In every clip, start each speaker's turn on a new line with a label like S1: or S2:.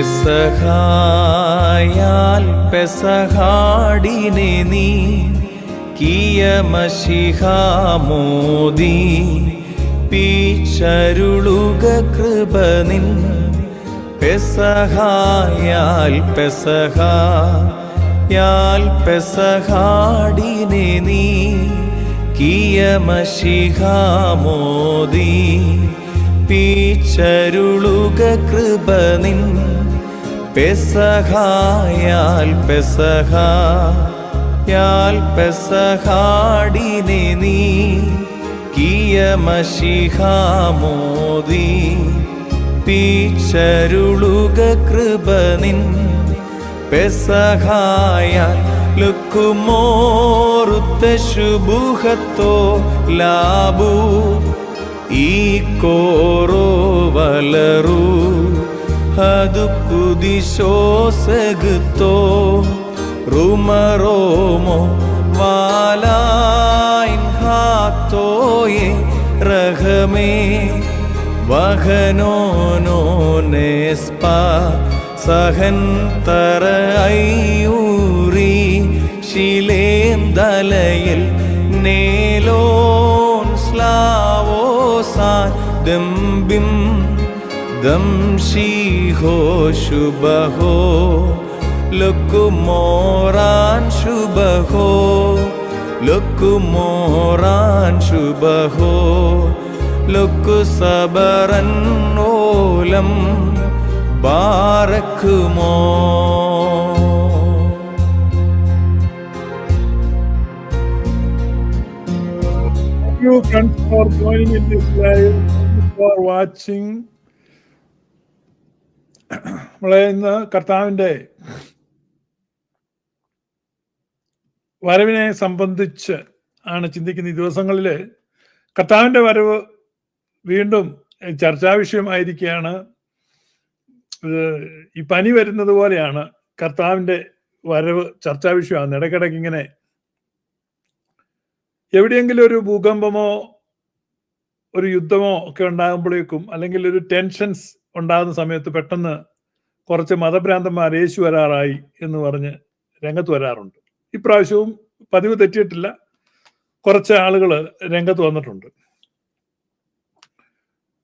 S1: പെസഹായാൽ പെസഹാടിനെ നീ Kia Mshiha Modi പീച്ചരുളുക കൃപ നിൻ പെസഹായാൽ പെസഹായാൽ പെസഹാടിനെ നീ കിയ മശിഹാ മോദി പീച്ചരുളുക കൃപ നിൻ പെസഹായാൽ പെസഹായാൽ പെസഹാടിനെ നീ കിയ മശിഹാ മോദി പീച്ചരുളുക കൃപ നിൻ പെസഹായാൽ ലുക്കുമോറുത്ത ശുഭുഹത്തോ ലാബു ഈ കോറോ വലറു ഹതു കുദിശോസഗത്തോ റുമറോമോ വാലായിൻ ഹാത്തോയെ റഹമേ വഹനോനോ നെസ്പ സഹന്തര ഐയൂറി ശിലേം ദലയിൽ നേലോൻ സ്ലാവോസാൻ ദംബിം ദംശീഹോ ശുഭഹോ ലുക്കുമോറാൻ ശുഭഹോ ലുക്കുമോറാൻ ശുഭഹോ ലുക്കു സബറൻ ഓലം ബാരക്കുമോ.
S2: Thank you friends for joining in this live, for watching. നമ്മളെ ഇന്ന് കർത്താവിൻ്റെ വരവിനെ സംബന്ധിച്ച് ആണ് ചിന്തിക്കുന്ന ഈ ദിവസങ്ങളിൽ കർത്താവിൻ്റെ വരവ് വീണ്ടും ചർച്ചാ വിഷയമായിരിക്കുകയാണ്. ഈ പനി വരുന്നത് പോലെയാണ് കർത്താവിൻ്റെ വരവ് ചർച്ചാ വിഷയമാണ്. ഇടയ്ക്കിടയ്ക്ക് ഇങ്ങനെ എവിടെയെങ്കിലും ഒരു ഭൂകമ്പമോ ഒരു യുദ്ധമോ ഒക്കെ ഉണ്ടാകുമ്പോഴേക്കും അല്ലെങ്കിൽ ഒരു ടെൻഷൻസ് ഉണ്ടാകുന്ന സമയത്ത് പെട്ടെന്ന് കുറച്ച് മതഭ്രാന്തന്മാർ യേശു വരാറായി എന്ന് പറഞ്ഞ് രംഗത്ത് വരാറുണ്ട്. ഇപ്രാവശ്യവും പതിവ് തെറ്റിയിട്ടില്ല, കുറച്ച് ആളുകൾ രംഗത്ത് വന്നിട്ടുണ്ട്.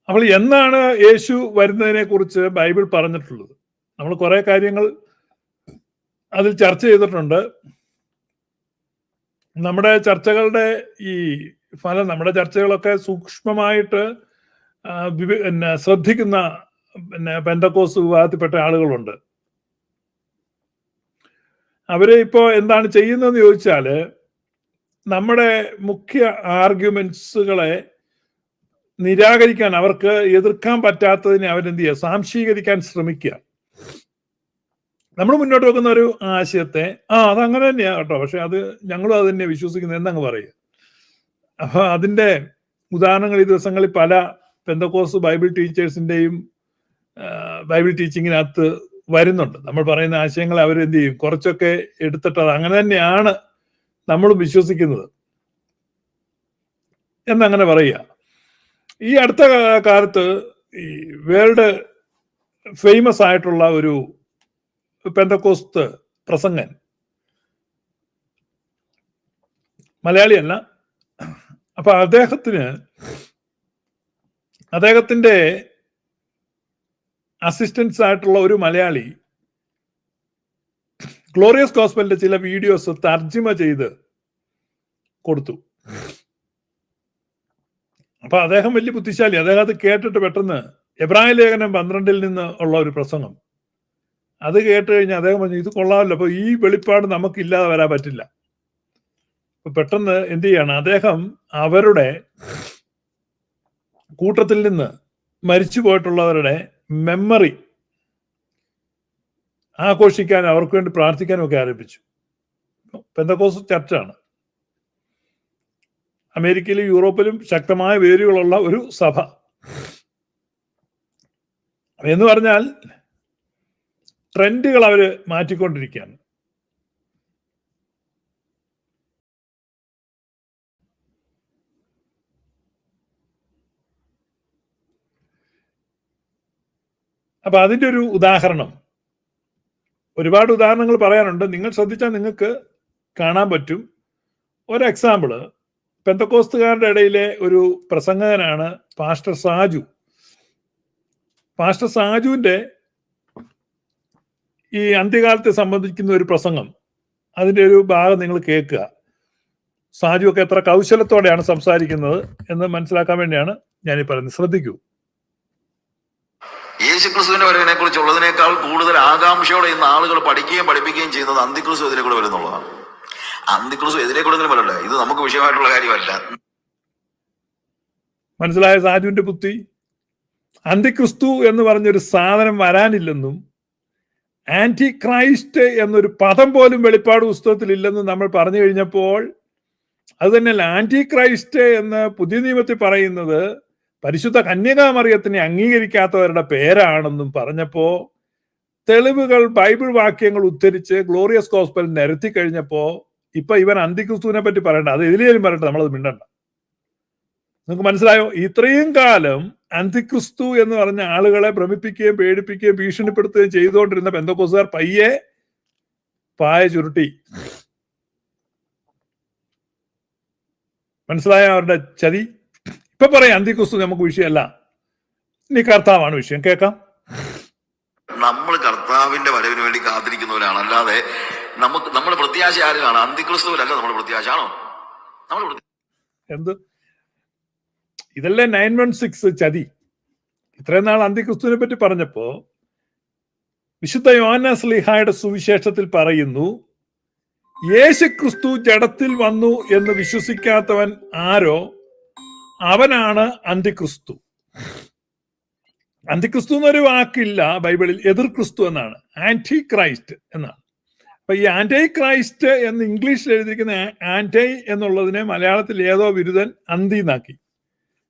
S2: അപ്പോൾ എന്നാണ് യേശു വരുന്നതിനെ കുറിച്ച് ബൈബിൾ പറഞ്ഞിട്ടുള്ളത്? നമ്മൾ കുറെ കാര്യങ്ങൾ അതിൽ ചർച്ച ചെയ്തിട്ടുണ്ട്. നമ്മുടെ ചർച്ചകളുടെ ഈ ഫലം, നമ്മുടെ ചർച്ചകളൊക്കെ സൂക്ഷ്മമായിട്ട് ശ്രദ്ധിക്കുന്ന പെന്തക്കോസ് വിഭാഗത്തിൽപ്പെട്ട ആളുകളുണ്ട്. അവര് ഇപ്പോ എന്താണ് ചെയ്യുന്നതെന്ന് ചോദിച്ചാല്, നമ്മുടെ മുഖ്യ ആർഗ്യുമെന്റ്സുകളെ നിരാകരിക്കാൻ, അവർക്ക് എതിർക്കാൻ പറ്റാത്തതിനെ അവരെന്ത് ചെയ്യുക, സാംശീകരിക്കാൻ ശ്രമിക്കുക. നമ്മൾ മുന്നോട്ട് വെക്കുന്ന ഒരു ആശയത്തെ അതങ്ങനെ തന്നെയാ കേട്ടോ, പക്ഷെ അത് ഞങ്ങളും അത് തന്നെ വിശ്വസിക്കുന്നത് എന്നങ്ങ് പറയുക. അപ്പൊ അതിന്റെ ഉദാഹരണങ്ങൾ ഈ ദിവസങ്ങളിൽ പല പെന്തക്കോസ് ബൈബിൾ ടീച്ചേഴ്സിന്റെയും ബൈബിൾ ടീച്ചിങ്ങിനകത്ത് വരുന്നുണ്ട്. നമ്മൾ പറയുന്ന ആശയങ്ങൾ അവരെന്ത് ചെയ്യും, കുറച്ചൊക്കെ എടുത്തിട്ട് അത് അങ്ങനെ തന്നെയാണ് നമ്മളും വിശ്വസിക്കുന്നത് എന്നങ്ങനെ പറയുക. ഈ അടുത്ത കാലത്ത് ഈ വേൾഡ് ഫേമസ് ആയിട്ടുള്ള ഒരു പെന്തക്കോസ്ത് പ്രസംഗൻ, മലയാളിയല്ല, അപ്പൊ അദ്ദേഹത്തിന്റെ അസിസ്റ്റൻസ് ആയിട്ടുള്ള ഒരു മലയാളി ഗ്ലോറിയസ് ഗോസ്പലിന്റെ ചില വീഡിയോസ് തർജ്ജിമ ചെയ്ത് കൊടുത്തു. അപ്പൊ അദ്ദേഹം വലിയ ബുദ്ധിശാലി. അദ്ദേഹം അത് കേട്ടിട്ട് പെട്ടെന്ന് എബ്രായ ലേഖനം 12 നിന്ന് ഉള്ള ഒരു പ്രസംഗം അത് കേട്ട് കഴിഞ്ഞാൽ അദ്ദേഹം പറഞ്ഞു, ഇത് കൊള്ളാമല്ലോ, അപ്പൊ ഈ വെളിപ്പാട് നമുക്കില്ലാതെ വരാൻ പറ്റില്ല. അപ്പൊ പെട്ടെന്ന് എന്ത് ചെയ്യാണ്, അദ്ദേഹം അവരുടെ കൂട്ടത്തിൽ നിന്ന് മരിച്ചു പോയിട്ടുള്ളവരുടെ മെമ്മറി ആഘോഷിക്കാൻ, അവർക്ക് വേണ്ടി പ്രാർത്ഥിക്കാനും ഒക്കെ ആരംഭിച്ചു. പെന്തക്കോസ് ചർച്ചാണ്. അമേരിക്കയിലും യൂറോപ്പിലും ശക്തമായ വേരുകളുള്ള ഒരു സഭ എന്ന് പറഞ്ഞാൽ ട്രെൻഡുകൾ അവര് മാറ്റിക്കൊണ്ടിരിക്കുകയാണ്. അപ്പൊ അതിൻ്റെ ഒരു ഉദാഹരണം ഒരുപാട് ഉദാഹരണങ്ങൾ പറയാനുണ്ട്. നിങ്ങൾ ശ്രദ്ധിച്ചാൽ നിങ്ങൾക്ക് കാണാൻ പറ്റും. ഒരു എക്സാമ്പിള്, പെന്തക്കോസ്തുകാരുടെ ഇടയിലെ ഒരു പ്രസംഗകനാണ് പാസ്റ്റർ സാജു. പാസ്റ്റർ സാജുവിന്റെ ഈ അന്ത്യകാലത്തെ സംബന്ധിക്കുന്ന ഒരു പ്രസംഗം, അതിന്റെ ഒരു ഭാഗം നിങ്ങൾ കേൾക്കുക. സാജു ഒക്കെ എത്ര കൗശലത്തോടെയാണ് സംസാരിക്കുന്നത് എന്ന് മനസ്സിലാക്കാൻ വേണ്ടിയാണ് ഞാനീ പറയുന്നത്. ശ്രദ്ധിക്കൂ.
S3: യേശുക്രിസ്തുവിന്റെ വരവിനെ കുറിച്ചുള്ളതിനേക്കാൾ കൂടുതൽ ആകാംക്ഷയോടെ ഇന്ന് ആളുകൾ പഠിക്കുകയും പഠിപ്പിക്കുകയും ചെയ്യുന്നത് അന്തിക്രിസ്തു എതിരെ കൂടെ വരുന്നുള്ളതാണ്. അന്തിക്രിസ്തു എതിരെ കൂടുതൽ വരണ്ടേ, ഇത് നമുക്ക് വിഷയമായിട്ടുള്ള കാര്യമല്ല.
S2: മനസ്സിലായ സാജുവിന്റെ ബുദ്ധി? അന്തിക്രിസ്തു എന്ന് പറഞ്ഞൊരു സാധനം വരാനില്ലെന്നും ആന്റി ക്രൈസ്റ്റ് എന്നൊരു പദം പോലും വെളിപ്പാട് പുസ്തകത്തിൽ ഇല്ലെന്നും നമ്മൾ പറഞ്ഞു കഴിഞ്ഞപ്പോൾ, അത് തന്നെയല്ല, ആന്റി ക്രൈസ്റ്റ് എന്ന് പുതിയ നിയമത്തിൽ പറയുന്നത് പരിശുദ്ധ കന്യകാമറിയത്തിനെ അംഗീകരിക്കാത്തവരുടെ പേരാണെന്നും പറഞ്ഞപ്പോ, തെളിവുകൾ ബൈബിൾ വാക്യങ്ങൾ ഉദ്ധരിച്ച് ഗ്ലോറിയസ് ഗോസ്പൽ നിരത്തി കഴിഞ്ഞപ്പോ, ഇപ്പൊ ഇവൻ അന്തിക്രിസ്തുവിനെ പറ്റി പറയണ്ട, അത് എതിലേലും പറയട്ടെ, നമ്മളത് മിണ്ടണ്ട. നിങ്ങൾക്ക് മനസ്സിലായോ? ഇത്രയും കാലം അന്തിക്രിസ്തു എന്ന് പറഞ്ഞ ആളുകളെ ഭ്രമിപ്പിക്കുകയും പേടിപ്പിക്കുകയും ഭീഷണിപ്പെടുത്തുകയും ചെയ്തുകൊണ്ടിരുന്ന പെന്തക്കോസ്തുകാർ പയ്യെ പായ ചുരുട്ടി. മനസ്സിലായ അവരുടെ ചതി? ഇപ്പൊ പറയാം അന്തിക്രിസ്തു നമുക്ക് വിഷയമല്ല, ഇനി കർത്താവാണ് വിഷയം. കേൾക്കാം.
S3: നമ്മൾ കർത്താവിന്റെ വരവിന് വേണ്ടി കാത്തിരിക്കുന്നവരാണ്, അല്ലാതെ നമ്മുടെ പ്രത്യാശ ആരുമാണ്? അന്തിക്രിസ്തുവിലല്ല നമ്മുടെ പ്രത്യാശ. ആണോ
S2: എന്ത്? ഇതല്ലേ 916 ചതി. ഇത്രയും നാൾ അന്തിക്രിസ്തുവിനെ പറ്റി പറഞ്ഞപ്പോ വിശുദ്ധ യോഹന്നാൻ ശ്ലീഹായുടെ സുവിശേഷത്തിൽ പറയുന്നു, യേശുക്രിസ്തു ജഡത്തിൽ വന്നു എന്ന് വിശ്വസിക്കാത്തവൻ ആരോ അവനാണ് അന്തിക്രിസ്തു. അന്തിക്രിസ്തു എന്നൊരു വാക്കില്ല ബൈബിളിൽ, എതിർ ക്രിസ്തു എന്നാണ്, ആന്റി ക്രൈസ്റ്റ് എന്നാണ്. അപ്പൊ ഈ ആന്റി ക്രൈസ്റ്റ് എന്ന് ഇംഗ്ലീഷിൽ എഴുതിയിരിക്കുന്ന ആന്റി എന്നുള്ളതിനെ മലയാളത്തിൽ ഏതോ ബിരുദൻ അന്തി എന്നാക്കി.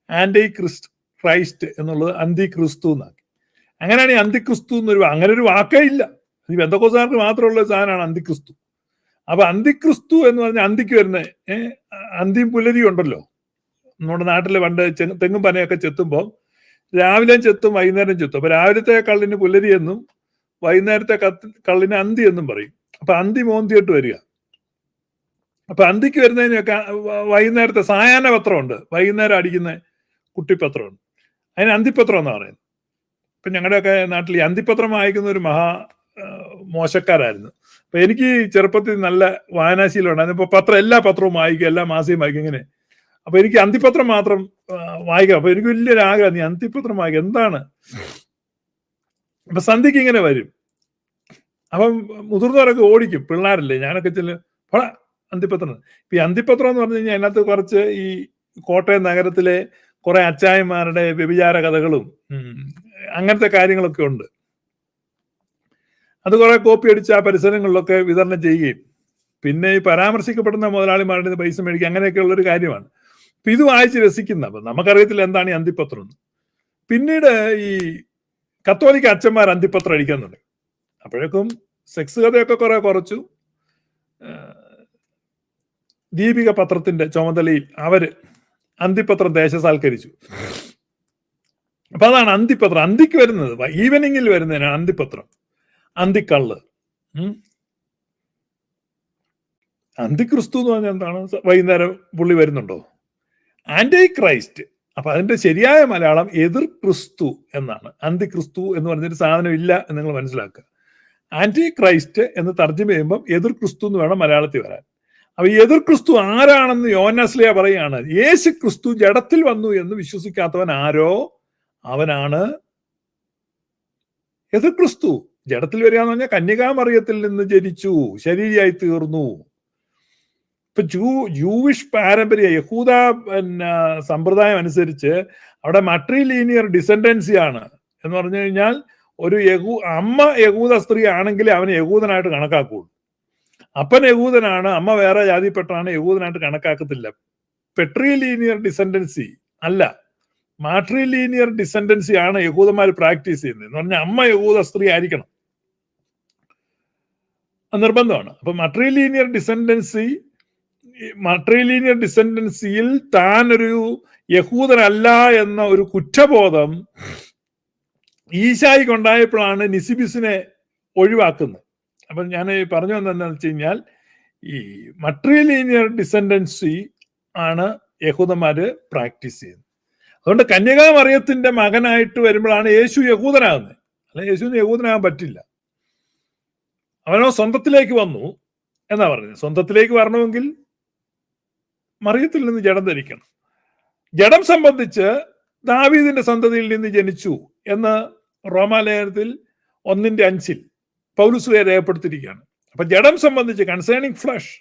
S2: ആന്റി ക്രൈസ്റ്റ് എന്നുള്ളത് അന്തി ക്രിസ്തു എന്നാക്കി. അങ്ങനെയാണ് ഈ അന്തിക്രിസ്തു എന്നൊരു, അങ്ങനെ ഒരു വാക്കേ ഇല്ല. ഈ പെന്തക്കോസ്തുകാർക്ക് മാത്രമുള്ള സാധനമാണ് അന്തിക്രിസ്തു. അപ്പൊ അന്തിക്രിസ്തു എന്ന് പറഞ്ഞാൽ അന്തിക്ക് വരുന്ന അന്തിയും പുലരിയും ഉണ്ടല്ലോ. നമ്മുടെ നാട്ടിൽ പണ്ട് തെങ്ങും പനയൊക്കെ ചെത്തുമ്പോൾ രാവിലെയും ചെത്തും വൈകുന്നേരം ചെത്തും. അപ്പൊ രാവിലത്തെ കള്ളിന് പുലരി എന്നും വൈകുന്നേരത്തെ കള്ളിന് അന്തി എന്നും പറയും. അപ്പൊ അന്തി മോന്തിയിട്ട് വരിക. അപ്പൊ അന്തിക്ക് വരുന്നതിനൊക്കെ വൈകുന്നേരത്തെ സായാഹ്ന പത്രമുണ്ട്, വൈകുന്നേരം അടിക്കുന്ന കുട്ടിപ്പത്രമുണ്ട്, അതിന് അന്തിപ്പത്രം എന്നാണ് പറയുന്നത്. ഇപ്പൊ ഞങ്ങളുടെയൊക്കെ നാട്ടിൽ ഈ അന്തിപ്പത്രം വായിക്കുന്ന ഒരു മോശക്കാരായിരുന്നു. അപ്പൊ എനിക്ക് ചെറുപ്പത്തിൽ നല്ല വായനാശീലമുണ്ട്. അതിപ്പോ എല്ലാ പത്രവും വായിക്കും, എല്ലാ മാസികയും വായിക്കും ഇങ്ങനെ. അപ്പൊ എനിക്ക് അന്തിപ്പത്രം മാത്രം വായിക്കാം. അപ്പൊ എനിക്ക് വലിയൊരു ആഗ്രഹം, നീ അന്തിപ്പത്രം വായിക്കാം എന്താണ്. അപ്പൊ സന്ധ്യക്ക് ഇങ്ങനെ വരും. അപ്പം മുതിർന്നവരൊക്കെ ഓടിക്കും, പിള്ളേരല്ലേ, ഞാനൊക്കെ അന്തിപ്പത്രം. ഇപ്പൊ ഈ അന്തിപ്പത്രം എന്ന് പറഞ്ഞു കഴിഞ്ഞാൽ അതിനകത്ത് കുറച്ച് ഈ കോട്ടയം നഗരത്തിലെ കുറെ അച്ചായന്മാരുടെ വ്യഭിചാര കഥകളും അങ്ങനത്തെ കാര്യങ്ങളൊക്കെ ഉണ്ട്. അത് കുറെ കോപ്പി അടിച്ച് ആ പരിസരങ്ങളിലൊക്കെ വിതരണം ചെയ്യുകയും പിന്നെ ഈ പരാമർശിക്കപ്പെടുന്ന മുതലാളിമാരുടെ പൈസ മേടിക്കുക, അങ്ങനെയൊക്കെ ഉള്ളൊരു കാര്യമാണ്. അപ്പൊ ഇത് വായിച്ച് രസിക്കുന്ന, അപ്പൊ നമുക്കറിയത്തില്ല എന്താണ് ഈ അന്തിപ്പത്രം എന്ന്. പിന്നീട് ഈ കത്തോലിക്ക അച്ഛന്മാർ അന്തിപ്പത്രം അടിക്കാൻ തുടങ്ങി. അപ്പോഴേക്കും സെക്സ് കഥയൊക്കെ കുറെ കുറച്ചു. ദീപിക പത്രത്തിന്റെ ചുമതലയിൽ അവര് അന്തിപ്പത്രം ദേശസാൽക്കരിച്ചു. അപ്പൊ അതാണ് അന്തിപ്പത്രം. അന്തിക്ക് വരുന്നത്, ഈവനിങ്ങിൽ വരുന്നതിനാണ് അന്തിപ്പത്രം. അന്തിക്കള്ള്. അന്തിക്രിസ്തു എന്ന് പറഞ്ഞാൽ എന്താണ്? വൈകുന്നേരം പുള്ളി വരുന്നുണ്ടോ? Anti Christ. അപ്പൊ അതിന്റെ ശരിയായ മലയാളം എതിർ ക്രിസ്തു എന്നാണ്. അന്തിക്രിസ്തു എന്ന് പറഞ്ഞൊരു സാധനം ഇല്ല എന്ന് നിങ്ങൾ മനസ്സിലാക്കുക. ആന്റി ക്രൈസ്റ്റ് എന്ന് തർജ്ജമ ചെയ്യുമ്പോൾ എതിർ ക്രിസ്തു എന്ന് വേണം മലയാളത്തിൽ വരാൻ. അപ്പൊ എതിർ ക്രിസ്തു ആരാണെന്ന് യോഹന്നാൻ ശ്ലീഹ പറയുകയാണ്. യേശു ക്രിസ്തു ജഡത്തിൽ വന്നു എന്ന് വിശ്വസിക്കാത്തവൻ ആരോ അവനാണ് എതിർ ക്രിസ്തു. ജഡത്തിൽ വരിക എന്ന് പറഞ്ഞാൽ കന്യകാമറിയത്തിൽ നിന്ന് ജനിച്ചു, ശരീരിയായി തീർന്നു. ഇപ്പൊ ജൂവിഷ് പാരമ്പര്യ യഹൂദ സമ്പ്രദായം അനുസരിച്ച് അവിടെ മട്രിലീനിയർ ഡിസെൻഡൻസി ആണ് എന്ന് പറഞ്ഞു കഴിഞ്ഞാൽ ഒരു അമ്മ യഹൂദ സ്ത്രീ ആണെങ്കിൽ അവന് യഹൂദനായിട്ട് കണക്കാക്കുള്ളൂ. അപ്പൻ യഹൂദനാണ്, അമ്മ വേറെ ജാതിപ്പെട്ടാണ്, യഹൂദനായിട്ട് കണക്കാക്കത്തില്ല. പെട്രിലീനിയർ ഡിസെൻഡൻസി അല്ല, മാട്രിലീനിയർ ഡിസെൻഡൻസി ആണ് യഹൂദന്മാർ പ്രാക്ടീസ് ചെയ്യുന്നത്. എന്ന് പറഞ്ഞാൽ അമ്മ യഹൂദ സ്ത്രീ ആയിരിക്കണം, നിർബന്ധമാണ്. അപ്പൊ മട്രിലീനിയർ ഡിസെൻഡൻസിയിൽ താൻ ഒരു യഹൂദനല്ല എന്ന ഒരു കുറ്റബോധം ഈശായിക്ക് ഉണ്ടായപ്പോഴാണ് നിസിബിസിനെ ഒഴിവാക്കുന്നത്. അപ്പം ഞാൻ പറഞ്ഞു വന്നതെന്ന് വെച്ച് കഴിഞ്ഞാൽ ഈ മട്രിലീനിയർ ഡിസെൻഡൻസി ആണ് യഹൂദന്മാര് പ്രാക്ടീസ് ചെയ്യുന്നത്. അതുകൊണ്ട് കന്യകാമറിയത്തിന്റെ മകനായിട്ട് വരുമ്പോഴാണ് യേശു യഹൂദനാകുന്നത്. അല്ലെ, യേശുവിന് യഹൂദനാകാൻ പറ്റില്ല. അവനോ സ്വന്തത്തിലേക്ക് വന്നു എന്നാ പറഞ്ഞത്. സ്വന്തത്തിലേക്ക് വരണമെങ്കിൽ മറിയത്തിൽ നിന്ന് ജഡം ധരിക്കണം. ജഡം സംബന്ധിച്ച് ദാവീദിന്റെ സന്തതിയിൽ നിന്ന് ജനിച്ചു എന്ന് റോമാലേഖനത്തിൽ 1:5 പൗലോസ് രേഖപ്പെടുത്തിയിരിക്കുകയാണ്. അപ്പൊ ജഡം സംബന്ധിച്ച് concerning flesh,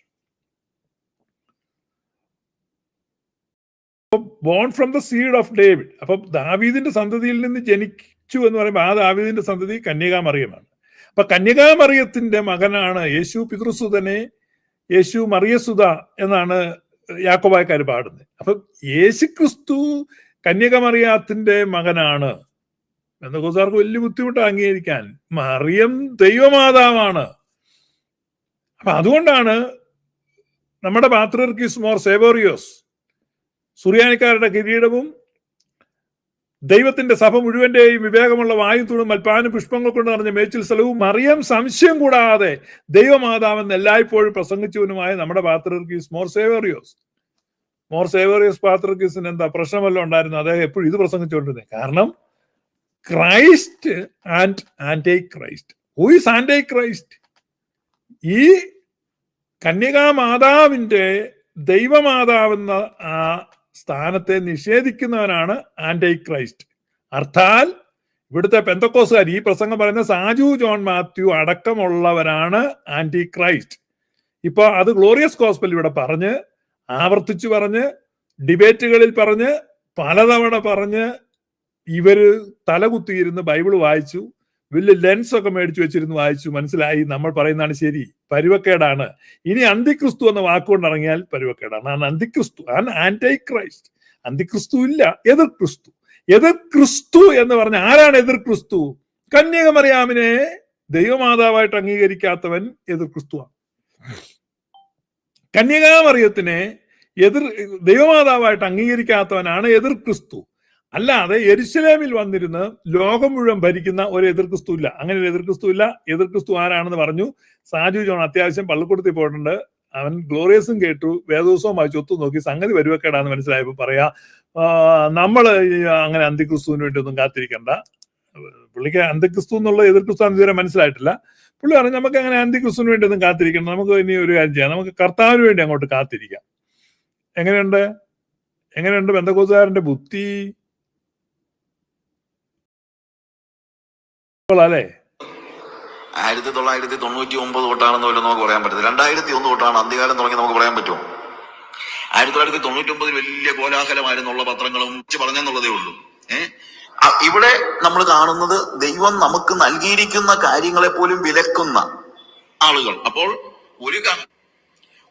S2: born from the seed of David. അപ്പൊ ദാവീദിന്റെ സന്തതിയിൽ നിന്ന് ജനിച്ചു എന്ന് പറയുമ്പോൾ ആ ദാവീദിന്റെ സന്തതി കന്യകാമറിയമാണ്. അപ്പൊ കന്യകാമറിയത്തിന്റെ മകനാണ് യേശു. പിതൃസുതനെ യേശു മറിയസുത എന്നാണ് യാക്കോബായക്കാർ പാടുന്നത്. അപ്പൊ യേശുക്രിസ്തു കന്യകമറിയാത്തിന്റെ മകനാണ് എന്ന് കോസാർക്ക് വലിയ ബുദ്ധിമുട്ട് അംഗീകരിക്കാൻ. മറിയം ദൈവമാതാവാണ്. അപ്പൊ അതുകൊണ്ടാണ് നമ്മുടെ പാത്രിയർക്കീസ് മോർ സേവോറിയോസ് സുറിയാനിക്കാരുടെ കിരീടവും ദൈവത്തിന്റെ സഭ മുഴുവന്റെയും വിവേകമുള്ള വായുത്തുണും മൽപ്പാനും പുഷ്പങ്ങൾ കൊണ്ട് നിറഞ്ഞ മേച്ചിൽ സ്ഥലവും മറിയം സംശയം കൂടാതെ ദൈവമാതാവെന്ന് എല്ലായ്പ്പോഴും പ്രസംഗിച്ചവനുമായ നമ്മുടെ പാത്രിയർക്കീസ് മോർ സേവോറിയോസ് പാത്രിയർക്കീസിന് എന്താ പ്രശ്നമല്ലോ ഉണ്ടായിരുന്നു? അദ്ദേഹം എപ്പോഴും ഇത് പ്രസംഗിച്ചുകൊണ്ടിരുന്നത്. കാരണം Christ and anti Christ. Who is anti Christ? ഈ കന്യകാമാതാവിന്റെ ദൈവമാതാവെന്ന ആ സ്ഥാനത്തെ നിഷേധിക്കുന്നവനാണ് ആന്റി ക്രൈസ്റ്റ്. അർത്ഥാൽ ഇവിടുത്തെ പെന്തക്കോസുകാർ, ഈ പ്രസംഗം പറയുന്ന സാജു ജോൺ മാത്യു അടക്കമുള്ളവരാണ് ആന്റി ക്രൈസ്റ്റ്. ഇപ്പൊ അത് ഗ്ലോറിയസ് ഗോസ്പൽ ഇവിടെ പറഞ്ഞ് ആവർത്തിച്ചു പറഞ്ഞ് ഡിബേറ്റുകളിൽ പറഞ്ഞ് പലതവണ പറഞ്ഞ് ഇവര് തലകുത്തിയിരുന്ന് ബൈബിൾ വായിച്ചു, വലിയ ലെൻസ് ഒക്കെ മേടിച്ചു വെച്ചിരുന്ന് വായിച്ചു. മനസ്സിലായി നമ്മൾ പറയുന്നതാണ് ശരി, പരുവക്കേടാണ്. ഇനി അന്തിക്രിസ്തു എന്ന വാക്കുകൊണ്ട് ഇറങ്ങിയാൽ പരുവക്കേടാണ്. അന്തിക്രിസ്തു, ആന്റി ക്രൈസ്റ്റ്. അന്തിക്രിസ്തു ഇല്ല, എതിർ ക്രിസ്തു. എതിർ ക്രിസ്തു എന്ന് പറഞ്ഞ ആരാണ് എതിർ ക്രിസ്തു? കന്യകമറിയാമിനെ ദൈവമാതാവായിട്ട് അംഗീകരിക്കാത്തവൻ എതിർ ക്രിസ്തുവാണ്. കന്യകാമറിയത്തിനെ ദൈവമാതാവായിട്ട് അംഗീകരിക്കാത്തവനാണ് എതിർ ക്രിസ്തു. അല്ലാതെ യെരുശലേമിൽ വന്നിരുന്ന് ലോകം മുഴുവൻ ഭരിക്കുന്ന ഒരു എതിർ ക്രിസ്തു ഇല്ല. അങ്ങനെ ഒരു എതിർ ക്രിസ്തു ഇല്ല. എതിർ ക്രിസ്തു ആരാണെന്ന് പറഞ്ഞു സാജു ജോൺ അത്യാവശ്യം പള്ളിക്കൂടത്തിൽ പോയിട്ടുണ്ട്. അവൻ ഗ്ലോറിയസും കേട്ടു, വേദോത്സവം വായിച്ചു, ഒത്തു നോക്കി, സംഗതി വരുവക്കേടാന്ന് മനസ്സിലായപ്പോ പറയാ, നമ്മള് അങ്ങനെ അന്തിക്രിസ്തുവിന് വേണ്ടി ഒന്നും കാത്തിരിക്കണ്ട. പുള്ളിക്ക് അന്തിക്രിസ്തു എന്നുള്ള എതിർ ക്രിസ്തു ഇതുവരെ മനസ്സിലായിട്ടില്ല. പുള്ളി പറഞ്ഞു നമുക്ക് അങ്ങനെ അന്തിക്രിസ്തുവിന് വേണ്ടി ഒന്നും കാത്തിരിക്കണം, നമുക്ക് ഇനി ഒരു കാര്യം ചെയ്യാം, നമുക്ക് കർത്താവിന് വേണ്ടി അങ്ങോട്ട് കാത്തിരിക്കാം. എങ്ങനെയുണ്ട് പെന്തക്കോസ്തുകാരന്റെ ബുദ്ധി? അല്ലേ,
S3: 1999 തൊട്ടാണെന്ന് പോലും നമുക്ക് പറയാൻ പറ്റത്തില്ല. 2001 തൊട്ടാണ് അന്ത്യകാലം തുടങ്ങി നമുക്ക് പറയാൻ പറ്റുമോ? 1999 വലിയ കോലാഹലമായിരുന്നുള്ള പത്രങ്ങളും പറഞ്ഞെന്നുള്ളതേ ഉള്ളൂ. ഇവിടെ നമ്മൾ കാണുന്നത് ദൈവം നമുക്ക് നൽകിയിരിക്കുന്ന കാര്യങ്ങളെ പോലും വിലക്കുന്ന ആളുകൾ. അപ്പോൾ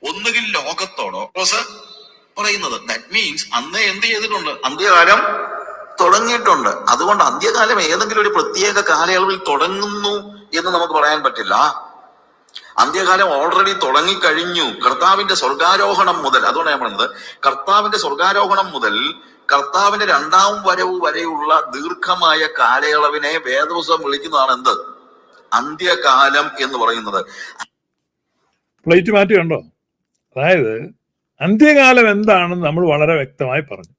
S3: ഒന്നുകിൽ ലോകത്തോടോ പറയുന്നത്, ദാറ്റ് മീൻസ് അന്ന് എന്ത് ചെയ്തിട്ടുണ്ട്? അന്ത്യകാലം തുടങ്ങിയിട്ടുണ്ട്. അതുകൊണ്ട് അന്ത്യകാലം ഏതെങ്കിലും ഒരു പ്രത്യേക കാലയളവിൽ തുടങ്ങുന്നു എന്ന് നമുക്ക് പറയാൻ പറ്റില്ല. അന്ത്യകാലം ഓൾറെഡി തുടങ്ങിക്കഴിഞ്ഞു. കർത്താവിന്റെ സ്വർഗാരോഹണം മുതൽ, അതുകൊണ്ട് ഞാൻ പറഞ്ഞത്, കർത്താവിന്റെ സ്വർഗാരോഹണം മുതൽ കർത്താവിന്റെ 2ാം വരവ് വരെയുള്ള ദീർഘമായ കാലയളവിനെ വേദപുസ്തകം വിളിക്കുന്നതാണ് എന്ത്? അന്ത്യകാലം എന്ന് പറയുന്നത്.
S2: പ്ലേറ്റ് മാറ്റി കണ്ടോ? അതായത് അന്ത്യകാലം എന്താണെന്ന് നമ്മൾ വളരെ വ്യക്തമായി പറഞ്ഞു.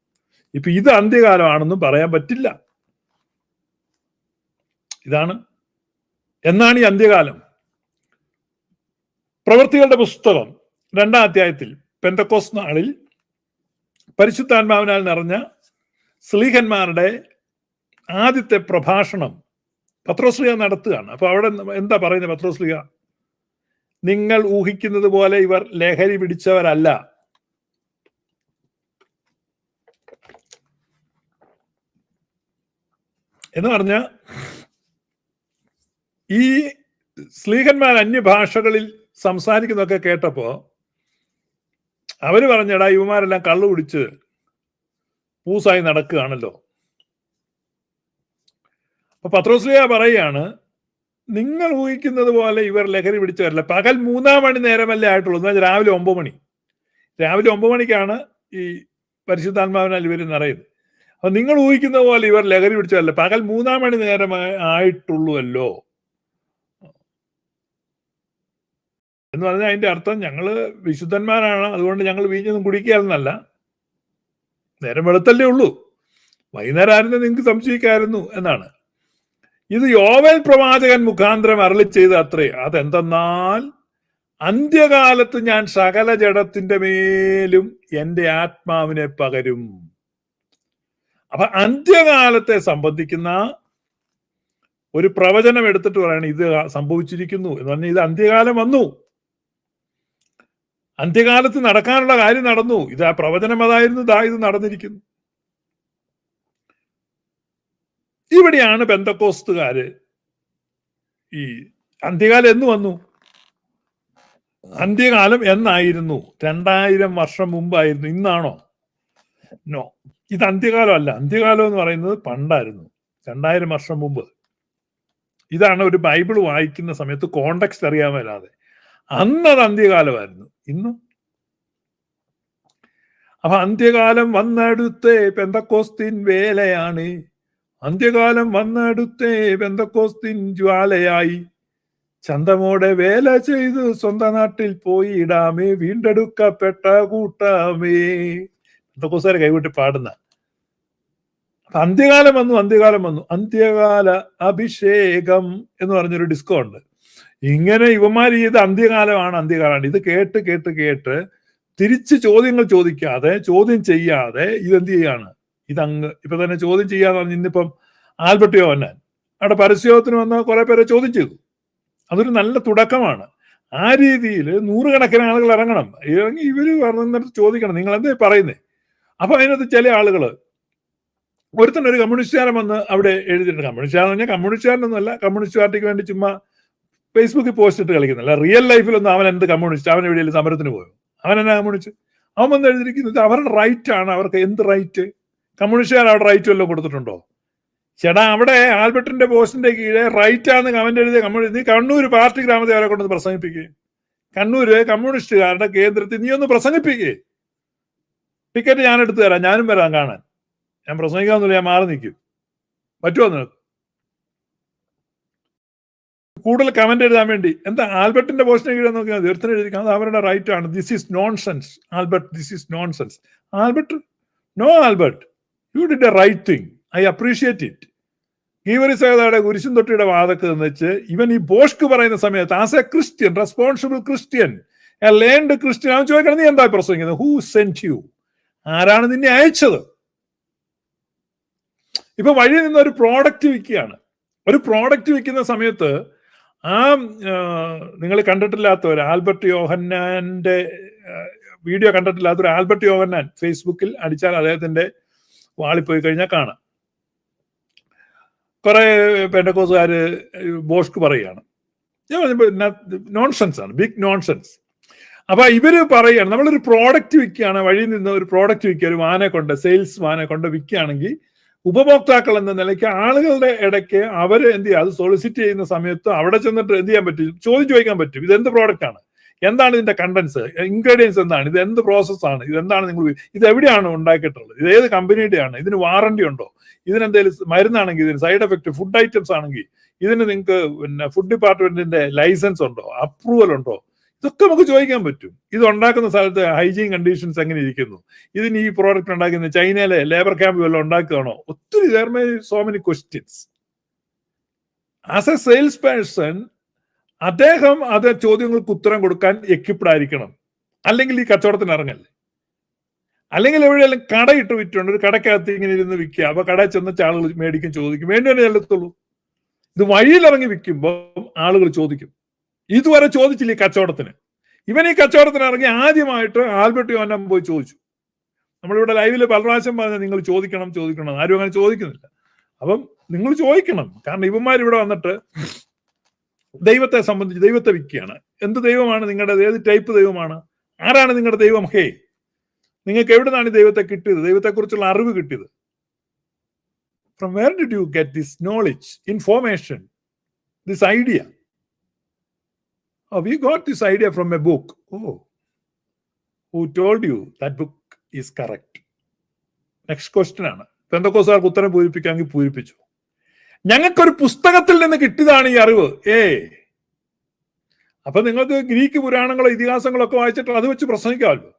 S2: ഇപ്പൊ ഇത് അന്ത്യകാലമാണെന്നും പറയാൻ പറ്റില്ല. എന്നാണ് ഈ അന്ത്യകാലം? പ്രവൃത്തികളുടെ പുസ്തകം 2-ാം അധ്യായത്തിൽ പെന്തക്കോസ്ത് നാളിൽ പരിശുദ്ധാത്മാവിനാൽ നിറഞ്ഞ സ്ലീഹന്മാരുടെ ആദ്യത്തെ പ്രഭാഷണം പത്രോസ്ലീഹ നടത്തുകയാണ്. അപ്പൊ അവിടെ എന്താ പറയുന്നത് പത്രോസ്ലീഹ? നിങ്ങൾ ഊഹിക്കുന്നത് പോലെ ഇവർ ലഹരി പിടിച്ചവരല്ല. എന്ന് പറഞ്ഞ ഈ സ്ലീഹന്മാർ അന്യഭാഷകളിൽ സംസാരിക്കുന്നതൊക്കെ കേട്ടപ്പോ അവര് പറഞ്ഞടാ, ഇവന്മാരെല്ലാം കള്ളു കുടിച്ച് പൂസായി നടക്കുകയാണല്ലോ. അപ്പൊ പത്രോസ്ലീഹ പറയാണ്, നിങ്ങൾ ഊഹിക്കുന്നത് പോലെ ഇവർ ലഹരി പിടിച്ചവരല്ല. പകൽ 3-ാം മണി നേരമല്ലേ ആയിട്ടുള്ളൂ. എന്നാൽ രാവിലെ 9 മണി. രാവിലെ 9 മണിക്കാണ് ഈ പരിശുദ്ധാത്മാവിനാൽ ഇവർ നിറയുന്നത്. അപ്പൊ നിങ്ങൾ ഊഹിക്കുന്ന പോലെ ഇവർ ലഹരി പിടിച്ചതല്ല, പകൽ 3-ാം മണി നേരം ആയിട്ടുള്ളൂല്ലോ. എന്ന് പറഞ്ഞാൽ അതിന്റെ അർത്ഥം ഞങ്ങള് വിശുദ്ധന്മാരാണ്, അതുകൊണ്ട് ഞങ്ങൾ വീഞ്ഞൊന്നും കുടിക്കാമെന്നല്ല. നേരം വെളുത്തല്ലേ ഉള്ളൂ, വൈകുന്നേരം ആയിരുന്നു നിങ്ങൾക്ക് സംശയിക്കായിരുന്നു എന്നാണ്. ഇത് യോവേൽ പ്രവാചകൻ മുഖാന്തരം അരുളി ചെയ്ത അത്രേ. അതെന്തെന്നാൽ അന്ത്യകാലത്ത് ഞാൻ സകല ജഡത്തിന്റെ മേലും എന്റെ ആത്മാവിനെ പകരും. അപ്പൊ അന്ത്യകാലത്തെ സംബന്ധിക്കുന്ന ഒരു പ്രവചനം എടുത്തിട്ട് പറയണം ഇത് സംഭവിച്ചിരിക്കുന്നു എന്ന് പറഞ്ഞാൽ ഇത് അന്ത്യകാലം വന്നു, അന്ത്യകാലത്ത് നടക്കാനുള്ള കാര്യം നടന്നു. ഇത് ആ പ്രവചനം അതായിരുന്നു, ഇത് നടന്നിരിക്കുന്നു. ഇവിടെയാണ് പെന്തക്കോസ്തുകാര് ഈ അന്ത്യകാലം എന്ന് വന്നു, അന്ത്യകാലം എന്നായിരുന്നു? 2000 വർഷം മുമ്പായിരുന്നു. ഇന്നാണോ? നോ, ഇത് അന്ത്യകാലം അല്ല. അന്ത്യകാലം എന്ന് പറയുന്നത് പണ്ടായിരുന്നു, 2000 വർഷം മുമ്പ്. ഇതാണ് ഒരു ബൈബിൾ വായിക്കുന്ന സമയത്ത് കോണ്ടെക്സ്റ്റ് അറിയാൻ മേലാതെ. അന്നത് അന്ത്യകാലമായിരുന്നു. ഇന്നും അപ്പൊ അന്ത്യകാലം വന്നടുത്തേ പെന്തക്കോസ്തിൻ വേലയാണ്, അന്ത്യകാലം വന്നടുത്തേ പെന്തക്കോസ്തിൻ ജ്വാലയായി, ചന്തമോടെ വേല ചെയ്ത് സ്വന്തം നാട്ടിൽ പോയി ഇടാമേ, വീണ്ടെടുക്കപ്പെട്ട കൂട്ടാമേ. പെന്തക്കോസ്തുകാരെ കൈവിട്ട് പാടുന്ന അന്ത്യകാലം വന്നു, അന്ത്യകാലം വന്നു. അന്ത്യകാല അഭിഷേകം എന്ന് പറഞ്ഞൊരു ഡിസ്കോ ഉണ്ട്. ഇങ്ങനെ ഇവന്മാർ ചെയ്ത് അന്ത്യകാലമാണ്, അന്ത്യകാലമാണ്. ഇത് കേട്ട് കേട്ട് കേട്ട് തിരിച്ച് ചോദ്യങ്ങൾ ചോദിക്കാതെ, ചോദ്യം ചെയ്യാതെ ഇതെന്ത് ചെയ്യാണ്? ഇതങ്ങ് ഇപ്പൊ തന്നെ ചോദ്യം ചെയ്യാന്ന് പറഞ്ഞ് ഇന്നിപ്പം ആൽബർട്ട് യോഹന്നാൻ അവിടെ പരസ്യത്തിന് വന്ന കുറെ പേരെ ചോദ്യം ചെയ്തു. അതൊരു നല്ല തുടക്കമാണ്. ആ രീതിയിൽ 100 കണക്കിന് ആളുകൾ ഇറങ്ങണം. ഇറങ്ങി ഇവര് പറഞ്ഞിട്ട് ചോദിക്കണം, നിങ്ങൾ എന്തേ പറയുന്നേ? അപ്പൊ അതിനകത്ത് ചില ആളുകള്, ഒരുത്തനൊരു കമ്മ്യൂണിസ്റ്റുകാരൻ വന്ന് അവിടെ എഴുതിയിട്ടുണ്ട്. കമ്മ്യൂണിസ്റ്റുകാരെന്ന് പറഞ്ഞാൽ കമ്മ്യൂണിസ്റ്റുകാരനൊന്നുമല്ല, കമ്മ്യൂണിസ്റ്റ് പാർട്ടിക്ക് വേണ്ടി ചുമ്മാ ഫേസ്ബുക്കിൽ പോസ്റ്റ് ഇട്ട് കളിക്കുന്നില്ല. റിയൽ ലൈഫിലൊന്നും അവൻ എന്ത് കമ്മ്യൂണിസ്റ്റ്? അവൻ എവിടെയെങ്കിലും സമരത്തിന് പോയോ? അവൻ എന്നാ കമ്മ്യൂണിസ്റ്റ്? അവൻ വന്ന് എഴുതിയിരിക്കുന്നത് അവരുടെ റൈറ്റ് ആണ്. അവർക്ക് എന്ത് റൈറ്റ്? കമ്മ്യൂണിസ്റ്റുകാർ അവിടെ റൈറ്റ് വല്ലതും കൊടുത്തിട്ടുണ്ടോ? ചേട്ടാ, അവിടെ ആൽബർട്ടിന്റെ പോസ്റ്റിന്റെ കീഴെ റൈറ്റ് ആണെന്ന് കമന്റ് എഴുതിയ കമ്മ്യൂണിസ്റ്റ്, നീ കണ്ണൂർ പാർട്ടി ഗ്രാമത്തെ അവരെ കൊണ്ടൊന്ന് പ്രസംഗിപ്പിക്കേ. കണ്ണൂര് കമ്മ്യൂണിസ്റ്റുകാരുടെ കേന്ദ്രത്തിൽ നീ ഒന്ന് പ്രസംഗിപ്പിക്കേ. ടിക്കറ്റ് ഞാൻ എടുത്തു തരാം, ഞാനും വരാം കാണാൻ. ഞാൻ പ്രസംഗിക്കാമെന്നില്ല, ഞാൻ മാറി നിൽക്കും. പറ്റുമോ നിനക്ക്? കൂടുതൽ കമന്റ് എഴുതാൻ വേണ്ടി എന്താ ആൽബർട്ടിന്റെ പോസ്റ്റിനെ കീഴെ നോക്കിയാൽ തീർച്ചയായും എഴുതിക്കാം, അത് അവരുടെ റൈറ്റ് ആണ്. This is nonsense Albert, this is nonsense Albert. No Albert, you did a right thing, I appreciate it. ഗീവറി സഹോദരയുടെ കുരിശും തൊട്ടിയുടെ വാദക്ക് നിന്നിച്ച് ഇവൻ ഈ ബോഷ്ക്ക് പറയുന്ന സമയത്ത് as a Christian, responsible Christian, a learned Christian, അവൻ ചോദിക്കണം, നീ എന്താ പ്രസംഗിക്കുന്നത്? Who sent you? ആരാണ് നിന്നെ അയച്ചത്? ഇപ്പൊ വഴി നിന്ന് ഒരു പ്രോഡക്റ്റ് വിൽക്കുകയാണ്. ഒരു പ്രോഡക്റ്റ് വിൽക്കുന്ന സമയത്ത് ആ നിങ്ങൾ കണ്ടിട്ടില്ലാത്തവർ, ആൽബർട്ട് യോഹന്നാന്റെ വീഡിയോ കണ്ടിട്ടില്ലാത്തൊരു ആൽബർട്ട് യോഹന്നാൻ ഫേസ്ബുക്കിൽ അടിച്ചാൽ അദ്ദേഹത്തിന്റെ വാളിൽ പോയി കഴിഞ്ഞാൽ കാണാം. കുറെ പെന്തക്കോസ്തുകാര് ബോഷ്ക്ക് പറയുകയാണ്, നോൺസെൻസ് ആണ്, ബിഗ് നോൺസെൻസ്. അപ്പൊ ഇവര് പറയുകയാണ്, നമ്മളൊരു പ്രോഡക്റ്റ് വിൽക്കുകയാണ്, വഴിയിൽ നിന്ന് ഒരു പ്രോഡക്റ്റ് വിൽക്കുക, ഒരു വാനെ കൊണ്ട്, സെയിൽസ് വാനെ കൊണ്ട് വിൽക്കുകയാണെങ്കിൽ ഉപഭോക്താക്കൾ എന്ന നിലയ്ക്ക് ആളുകളുടെ ഇടയ്ക്ക് അവർ എന്ത് ചെയ്യുക, അത് സോളിസിറ്റ് ചെയ്യുന്ന സമയത്ത് അവിടെ ചെന്നിട്ട് എന്ത് ചെയ്യാൻ പറ്റും? ചോദ്യം ചോദിക്കാൻ പറ്റും. ഇത് എന്ത് പ്രോഡക്റ്റ് ആണ്? എന്താണ് ഇതിന്റെ കണ്ടൻസ്, ഇൻഗ്രീഡിയൻസ് എന്താണ്, ഇത് എന്ത് പ്രോസസ്സാണ്, ഇത് എന്താണ് നിങ്ങൾ, ഇത് എവിടെയാണ് ഉണ്ടാക്കിയിട്ടുള്ളത്, ഇത് ഏത് കമ്പനിയുടെയാണ്, ഇതിന് വാറണ്ടി ഉണ്ടോ, ഇതിനെന്തെങ്കിലും മരുന്നാണെങ്കിൽ ഇതിന് സൈഡ് എഫക്ട്, ഫുഡ് ഐറ്റംസ് ആണെങ്കിൽ ഇതിന് നിങ്ങൾക്ക് പിന്നെ ഫുഡ് ഡിപ്പാർട്ട്മെന്റിന്റെ ലൈസൻസ് ഉണ്ടോ, അപ്രൂവൽ ഉണ്ടോ, ഇതൊക്കെ നമുക്ക് ചോദിക്കാൻ പറ്റും. ഇത് ഉണ്ടാക്കുന്ന സ്ഥലത്ത് ഹൈജീൻ കണ്ടീഷൻസ് എങ്ങനെ ഇരിക്കുന്നു, ഇതിന് ഈ പ്രോഡക്റ്റ് ഉണ്ടാക്കുന്ന ചൈനയിലെ ലേബർ ക്യാമ്പ് വല്ലതും ഉണ്ടാക്കുകയാണോ, ഒത്തിരി there may be so many questions. As A sales person അദ്ദേഹം അത് ചോദ്യങ്ങൾക്ക് ഉത്തരം കൊടുക്കാൻ എക്യുപ്ഡ് ആയിരിക്കണം, അല്ലെങ്കിൽ ഈ കച്ചവടത്തിന് ഇറങ്ങല്ലേ. അല്ലെങ്കിൽ എവിടെയെല്ലാം കടയിട്ട് വിറ്റുണ്ട്, ഒരു കടക്കകത്ത് ഇങ്ങനെ ഇരുന്ന് വിൽക്കുക, അപ്പൊ കടയിൽ ചെന്ന ആളുകൾ മേടിക്കും, ചോദിക്കും, വേണ്ടി തന്നെ ചെല്ലത്തുള്ളൂ. ഇത് വഴിയിലിറങ്ങി വിൽക്കുമ്പോൾ ആളുകൾ ചോദിക്കും. ഇതുവരെ ചോദിച്ചില്ല ഈ കച്ചവടത്തിന്. ഇവൻ ഈ കച്ചവടത്തിന് ഇറങ്ങി ആദ്യമായിട്ട് ആൽബർട്ട് യോഹന്നാൻ പോയി ചോദിച്ചു. നമ്മളിവിടെ ലൈവില് പല പ്രാവശ്യം പറഞ്ഞാൽ നിങ്ങൾ ചോദിക്കണം ചോദിക്കണം, ആരും അങ്ങനെ ചോദിക്കുന്നില്ല. അപ്പം നിങ്ങൾ ചോദിക്കണം, കാരണം ഇവന്മാർ ഇവിടെ വന്നിട്ട് ദൈവത്തെ സംബന്ധിച്ച് ദൈവത്തെ വിൽക്കുകയാണ്. എന്ത് ദൈവമാണ് നിങ്ങളുടെ? ഏത് ടൈപ്പ് ദൈവമാണ്? ആരാണ് നിങ്ങളുടെ ദൈവം? ഹേ, നിങ്ങൾക്ക് എവിടെ നിന്നാണ് ദൈവത്തെ കിട്ടിയത്, ദൈവത്തെക്കുറിച്ചുള്ള അറിവ് കിട്ടിയത്? From where did you get this knowledge, information, this idea? Oh, we got this idea from a book. Oh, who told you that book is correct? Next question ആണ്. പെന്തക്കോസ്തുകാർക്ക് ഉത്തരം പൂരിപ്പിക്കാമെങ്കിൽ പൂരിപ്പിച്ചു. ഞങ്ങൾക്കൊരു പുസ്തകത്തിൽ നിന്ന് കിട്ടിയതാണ് ഈ അറിവ്. അപ്പൊ നിങ്ങൾക്ക് ഗ്രീക്ക് പുരാണങ്ങളോ ഇതിഹാസങ്ങളോ ഒക്കെ വായിച്ചിട്ട് അത് വെച്ച് പ്രസംഗിക്കാമല്ലോ.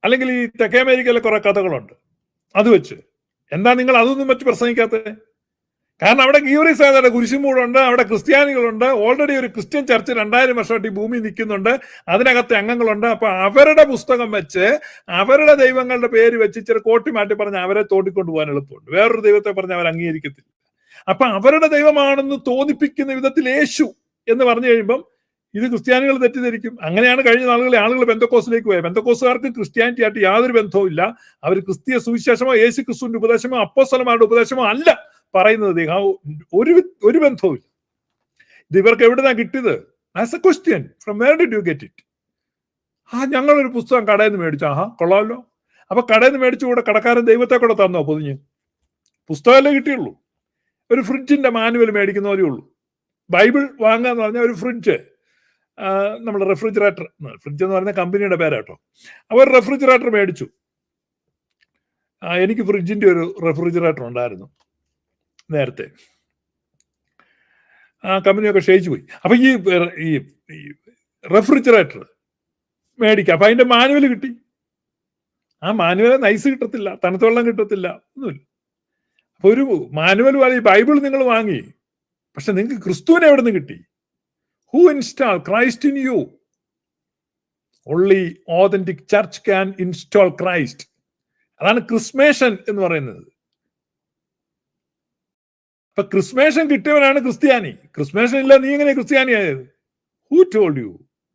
S2: അല്ലെങ്കിൽ ഈ തെക്കേ അമേരിക്കയിലെ കുറെ കഥകളുണ്ട്, അത് വെച്ച്. എന്താ നിങ്ങൾ അതൊന്നും വെച്ച് പ്രസംഗിക്കാത്തത്? കാരണം അവിടെ ഗീവറീസാദയുടെ കുരിശുമൂടുണ്ട്, അവിടെ ക്രിസ്ത്യാനികളുണ്ട്, ഓൾറെഡി ഒരു ക്രിസ്ത്യൻ ചർച്ച് 2000 വർഷമായിട്ട് ഈ ഭൂമി നിൽക്കുന്നുണ്ട്, അതിനകത്തെ അംഗങ്ങളുണ്ട്. അപ്പൊ അവരുടെ പുസ്തകം വെച്ച് അവരുടെ ദൈവങ്ങളുടെ പേര് വെച്ച് ഇച്ചിരി കോട്ടി മാറ്റി പറഞ്ഞ് അവരെ തോണ്ടിക്കൊണ്ട് പോകാൻ എളുപ്പമുണ്ട്. വേറൊരു ദൈവത്തെ പറഞ്ഞ് അവർ അംഗീകരിക്കത്തില്ല. അപ്പൊ അവരുടെ ദൈവമാണെന്ന് തോന്നിപ്പിക്കുന്ന വിധത്തിൽ യേശു എന്ന് പറഞ്ഞു കഴിയുമ്പം ഇത് ക്രിസ്ത്യാനികൾ തെറ്റിദ്ധരിക്കും. അങ്ങനെയാണ് കഴിഞ്ഞ നാളുകളിൽ ആളുകൾ പെന്തക്കോസിലേക്ക് പോയത്. പെന്തക്കോസുകാർക്ക് ക്രിസ്ത്യാനിറ്റി ആയിട്ട് യാതൊരു ബന്ധവും ഇല്ല. അവർ ക്രിസ്തീയ സുവിശേഷമോ യേശു ക്രിസ്തുവിന്റെ ഉപദേശമോ അപ്പോസ്തലന്മാരുടെ ഉപദേശമോ അല്ല പറയുന്നത്. ഒരു ബന്ധവും ഇല്ല. ഇത് ഇവർക്ക് എവിടുന്നാ കിട്ടിയത്? As a question, from where did you get it? ഞങ്ങളൊരു പുസ്തകം കടയിൽ നിന്ന് മേടിച്ചു. കൊള്ളാമല്ലോ. അപ്പൊ കടയിൽ നിന്ന് മേടിച്ചു കൂടെ കടക്കാരൻ ദൈവത്തെ കൂടെ തന്നോ പൊതിഞ്ഞ്? പുസ്തകമല്ലേ കിട്ടിയുള്ളൂ. ഒരു ഫ്രിഡ്ജിന്റെ മാനുവൽ മേടിക്കുന്ന പോലെയേ ഉള്ളൂ. ബൈബിൾ വാങ്ങുക എന്ന് പറഞ്ഞാൽ ഒരു ഫ്രിഡ്ജ്, നമ്മുടെ റെഫ്രിജറേറ്റർ, ഫ്രിഡ്ജ് എന്ന് പറഞ്ഞ കമ്പനിയുടെ പേരാട്ടോ. അവർ റെഫ്രിജറേറ്റർ മേടിച്ചു. എനിക്ക് ഫ്രിഡ്ജിന്റെ ഒരു റെഫ്രിജറേറ്റർ ഉണ്ടായിരുന്നു നേരത്തെ. ആ കമ്പനിയൊക്കെ ക്ഷയിച്ചു പോയി. അപ്പൊ ഈ റെഫ്രിജറേറ്റർ മേടിക്കാം. അപ്പൊ അതിന്റെ മാനുവൽ കിട്ടി. ആ മാനുവൽ നൈസ് കിട്ടത്തില്ല, തണുത്ത വെള്ളം കിട്ടത്തില്ല, ഒന്നുമില്ല. അപ്പൊ ഒരു മാനുവൽ പോലെ ഈ ബൈബിൾ നിങ്ങൾ വാങ്ങി, പക്ഷെ നിങ്ങൾക്ക് ക്രിസ്തുവിനെ എവിടെ നിന്ന് കിട്ടി? Who install Christ in you? Only authentic church can install Christ. അതാണ് ക്രിസ്മേഷൻ എന്ന് പറയുന്നത്. അപ്പൊ ക്രിസ്മേഷൻ കിട്ടിയവനാണ് ക്രിസ്ത്യാനി. ക്രിസ്മേഷൻ ഇല്ല, നീ എങ്ങനെ ക്രിസ്ത്യാനി ആയത്? Who told you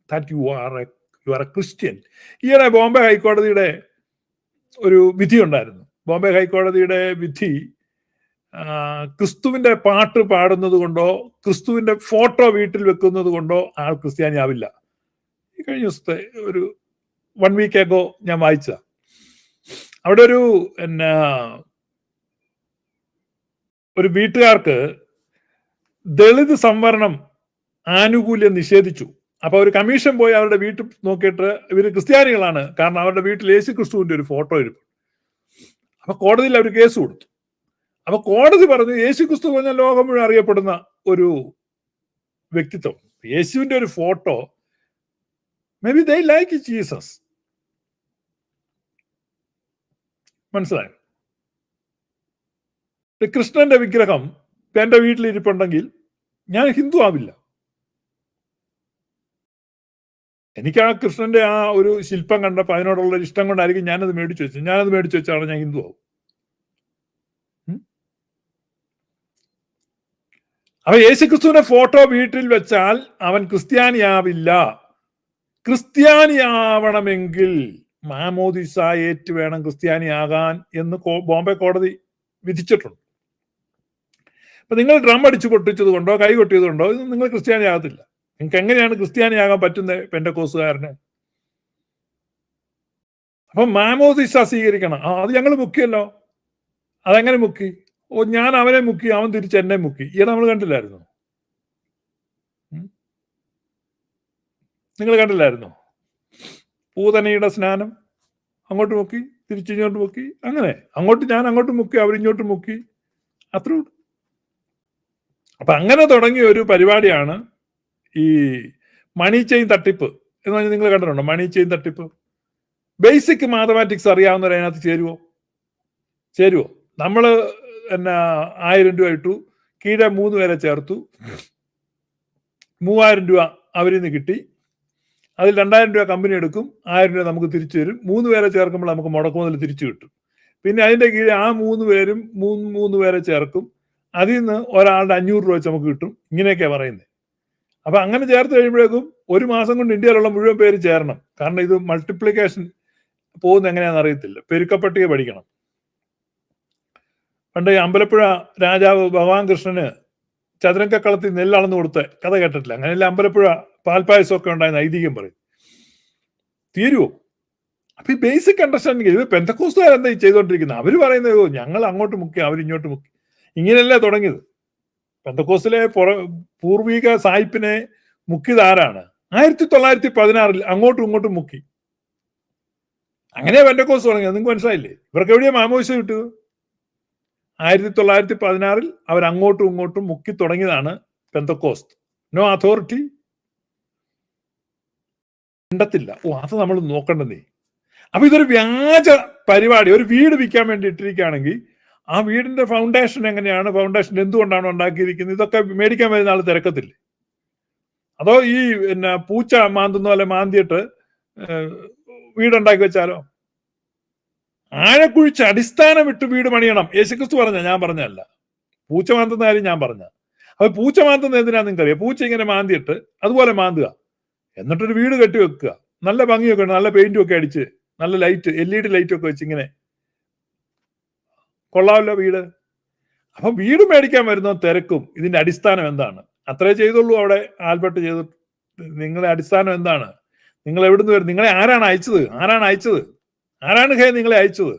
S2: that you are a Christian? ഈയിടെ ബോംബെ ഹൈക്കോടതിയുടെ ഒരു വിധി ഉണ്ടായിരുന്നു. ബോംബെ ഹൈക്കോടതിയുടെ വിധി ക്രിസ്തുവിന്റെ പാട്ട് പാടുന്നത് കൊണ്ടോ ക്രിസ്തുവിന്റെ ഫോട്ടോ വീട്ടിൽ വെക്കുന്നത് കൊണ്ടോ ആൾ ക്രിസ്ത്യാനി ആവില്ല. ഈ കഴിഞ്ഞ ദിവസത്തെ ഒരു 1 week ago ഞാൻ വായിച്ച അവിടെ ഒരു വീട്ടുകാർക്ക് ദളിത് സംവരണം ആനുകൂല്യം നിഷേധിച്ചു. അപ്പൊ ഒരു കമ്മീഷൻ പോയി അവരുടെ വീട്ടിൽ നോക്കിയിട്ട് ഇവര് ക്രിസ്ത്യാനികളാണ്, കാരണം അവരുടെ വീട്ടിൽ യേശു ക്രിസ്തുവിന്റെ ഒരു ഫോട്ടോ ഇരിക്കും. അപ്പൊ കോടതിയിൽ അവർ കേസ് കൊടുത്തു. അപ്പൊ കോടതി പറഞ്ഞു യേശു ക്രിസ്തു പറഞ്ഞ ലോകം മുഴുവൻ അറിയപ്പെടുന്ന ഒരു വ്യക്തിത്വം, യേശുവിന്റെ ഒരു photo, may be they like Jesus. മനസ്സിലായോ? കൃഷ്ണന്റെ വിഗ്രഹം എന്റെ വീട്ടിലിരിപ്പുണ്ടെങ്കിൽ ഞാൻ ഹിന്ദു ആവില്ല. എനിക്ക് ആ കൃഷ്ണന്റെ ആ ഒരു ശില്പം കണ്ടപ്പോൾ അതിനോടുള്ള ഇഷ്ടം കൊണ്ടായിരിക്കും ഞാനത് മേടിച്ചു വെച്ചാണ് ഞാൻ ഹിന്ദു ആവും. അപ്പൊ യേശുക്രിസ്തുവിന്റെ ഫോട്ടോ വീട്ടിൽ വെച്ചാൽ അവൻ ക്രിസ്ത്യാനിയാവില്ല. ക്രിസ്ത്യാനിയാവണമെങ്കിൽ മാമോദിസ ഏറ്റ് വേണം ക്രിസ്ത്യാനിയാകാൻ എന്ന് ബോംബെ കോടതി വിധിച്ചിട്ടുണ്ട്. അപ്പൊ നിങ്ങൾ ഡ്രം അടിച്ചു പൊട്ടിച്ചത് കൊണ്ടോ കൈ കൊട്ടിയത് കൊണ്ടോ നിങ്ങൾ ക്രിസ്ത്യാനിയാകത്തില്ല. നിങ്ങൾക്ക് എങ്ങനെയാണ് ക്രിസ്ത്യാനിയാകാൻ പറ്റുന്നത് പെന്തക്കോസ്തുകാരന്? അപ്പൊ മാമോദിസ സ്വീകരിക്കണം. അത് ഞങ്ങൾ മുക്കിയല്ലോ. അതെങ്ങനെ മുക്കി? ഞാൻ അവനെ മുക്കി, അവൻ തിരിച്ച് എന്നെ മുക്കി. നമ്മൾ കണ്ടില്ലായിരുന്നോ? നിങ്ങൾ കണ്ടില്ലായിരുന്നോ? പൂതനയുടെ സ്നാനം, അങ്ങോട്ട് മുക്കി തിരിച്ചിങ്ങോട്ട് മുക്കി, അങ്ങനെ ഞാൻ അങ്ങോട്ട് മുക്കി അവരിങ്ങോട്ട് മുക്കി, അത്രേ ഉള്ളൂ. അപ്പൊ അങ്ങനെ തുടങ്ങിയ ഒരു പരിപാടിയാണ് ഈ മണി ചെയിൻ തട്ടിപ്പ് എന്ന് പറഞ്ഞാൽ. നിങ്ങൾ കണ്ടിട്ടുണ്ടോ മണി ചെയിൻ തട്ടിപ്പ്? ബേസിക് മാത്തമാറ്റിക്സ് അറിയാവുന്നവർ അതിനകത്ത് ചേരുവോ? നമ്മള് 1000 രൂപ ഇട്ടു, കീഴെ 3 പേരെ ചേർത്തു, 3000 രൂപ അവരിൽ നിന്ന് കിട്ടി, അതിൽ 2000 രൂപ കമ്പനി എടുക്കും, 1000 രൂപ നമുക്ക് തിരിച്ചു തരും. 3 പേരെ ചേർക്കുമ്പോൾ നമുക്ക് മുടക്കുമുതൽ തിരിച്ചു കിട്ടും. പിന്നെ അതിന്റെ കീഴെ ആ 3 പേരും 3 പേരെ ചേർക്കും, അതിൽ നിന്ന് ഒരാളുടെ 500 രൂപ വെച്ച് നമുക്ക് കിട്ടും. ഇങ്ങനെയൊക്കെയാണ് പറയുന്നത്. അപ്പൊ അങ്ങനെ ചേർത്ത് കഴിയുമ്പോഴേക്കും 1 മാസം കൊണ്ട് ഇന്ത്യയിലുള്ള മുഴുവൻ പേര് ചേരണം. കാരണം ഇത് മൾട്ടിപ്ലിക്കേഷൻ പോകുന്ന എങ്ങനെയാണെന്ന് അറിയത്തില്ല. പെരുക്കപ്പട്ടിക പഠിക്കണം. പണ്ട് അമ്പലപ്പുഴ രാജാവ് ഭഗവാൻ കൃഷ്ണന് ചതുരംഗക്കളത്തിൽ നെല്ലളന്ന് കൊടുത്ത കഥ കേട്ടിട്ടില്ല? അങ്ങനെയല്ല അമ്പലപ്പുഴ പാൽപ്പായസമൊക്കെ ഉണ്ടായിരുന്ന ഐതിഹ്യം പറയും. തീരുവോ? അപ്പൊ ഈ ബേസിക് അണ്ടർസ്റ്റാൻഡിങ് ഇത് പെന്തക്കോസ്തുകാരെന്താ ചെയ്തുകൊണ്ടിരിക്കുന്നത്? അവര് പറയുന്നത് ഞങ്ങൾ അങ്ങോട്ട് മുക്കി അവരിങ്ങോട്ട് മുക്കി, ഇങ്ങനെയല്ലേ തുടങ്ങിയത്. പെന്തക്കോസ്തിലെ പൂർവിക സായിപ്പിനെ മുക്കിയത് ആരാണ്? 1916 അങ്ങോട്ടും ഇങ്ങോട്ടും മുക്കി. അങ്ങനെയാ പെന്തക്കോസ്ത് തുടങ്ങിയത്. നിങ്ങൾക്ക് മനസ്സിലായില്ലേ? ഇവർക്ക് എവിടെയാ മാമോദിസ കിട്ടിയത്? 1916 അവർ അങ്ങോട്ടും ഇങ്ങോട്ടും മുക്കി തുടങ്ങിയതാണ് പെന്തക്കോസ്ത്. No authority ഉണ്ടത്തില്ല. അത് നമ്മൾ നോക്കണ്ടെന്നേ. അപ്പൊ ഇതൊരു വ്യാജ പരിപാടി. ഒരു വീട് വിൽക്കാൻ വേണ്ടി ഇട്ടിരിക്കുകയാണെങ്കിൽ ആ വീടിന്റെ ഫൗണ്ടേഷൻ എങ്ങനെയാണ്, ഫൗണ്ടേഷൻ എന്തുകൊണ്ടാണ് ഉണ്ടാക്കിയിരിക്കുന്നത്, ഇതൊക്കെ മേടിക്കാൻ വരുന്ന ആൾ തിരക്കത്തില്ലേ? അതോ ഈ പിന്നെ പൂച്ച മാന്തുന്ന പോലെ മാന്തിയിട്ട് വീടുണ്ടാക്കി വെച്ചാലോ? ആഴക്കുഴിച്ച് അടിസ്ഥാനം വിട്ട് വീട് പണിയണം. യേശുക്രിസ്തു പറഞ്ഞ, ഞാൻ പറഞ്ഞല്ല. പൂച്ച മാന്തുന്ന കാര്യം ഞാൻ പറഞ്ഞ. അപ്പൊ പൂച്ച മാന്തുന്ന എന്തിനാ നിങ്ങൾക്കറിയാം? പൂച്ച ഇങ്ങനെ മാന്തിയിട്ട് അതുപോലെ മാന്തുക, എന്നിട്ടൊരു വീട് കെട്ടി വെക്കുക, നല്ല ഭംഗിയൊക്കെ ഉണ്ട്, നല്ല പെയിന്റും ഒക്കെ അടിച്ച്, നല്ല ലൈറ്റ്, LED ലൈറ്റ് ഒക്കെ വെച്ച്, ഇങ്ങനെ കൊള്ളാമല്ലോ വീട്. അപ്പൊ വീട് മേടിക്കാൻ വരുന്ന തിരക്കും. ഇതിന്റെ അടിസ്ഥാനം എന്താണ്? അത്രേ ചെയ്തുള്ളൂ അവിടെ ആൽബർട്ട് ചെയ്തു. നിങ്ങളെ അടിസ്ഥാനം എന്താണ്? നിങ്ങൾ എവിടുന്ന് വരും? നിങ്ങളെ ആരാണ് അയച്ചത്? ആരാണ് നിങ്ങളെ അയച്ചത്?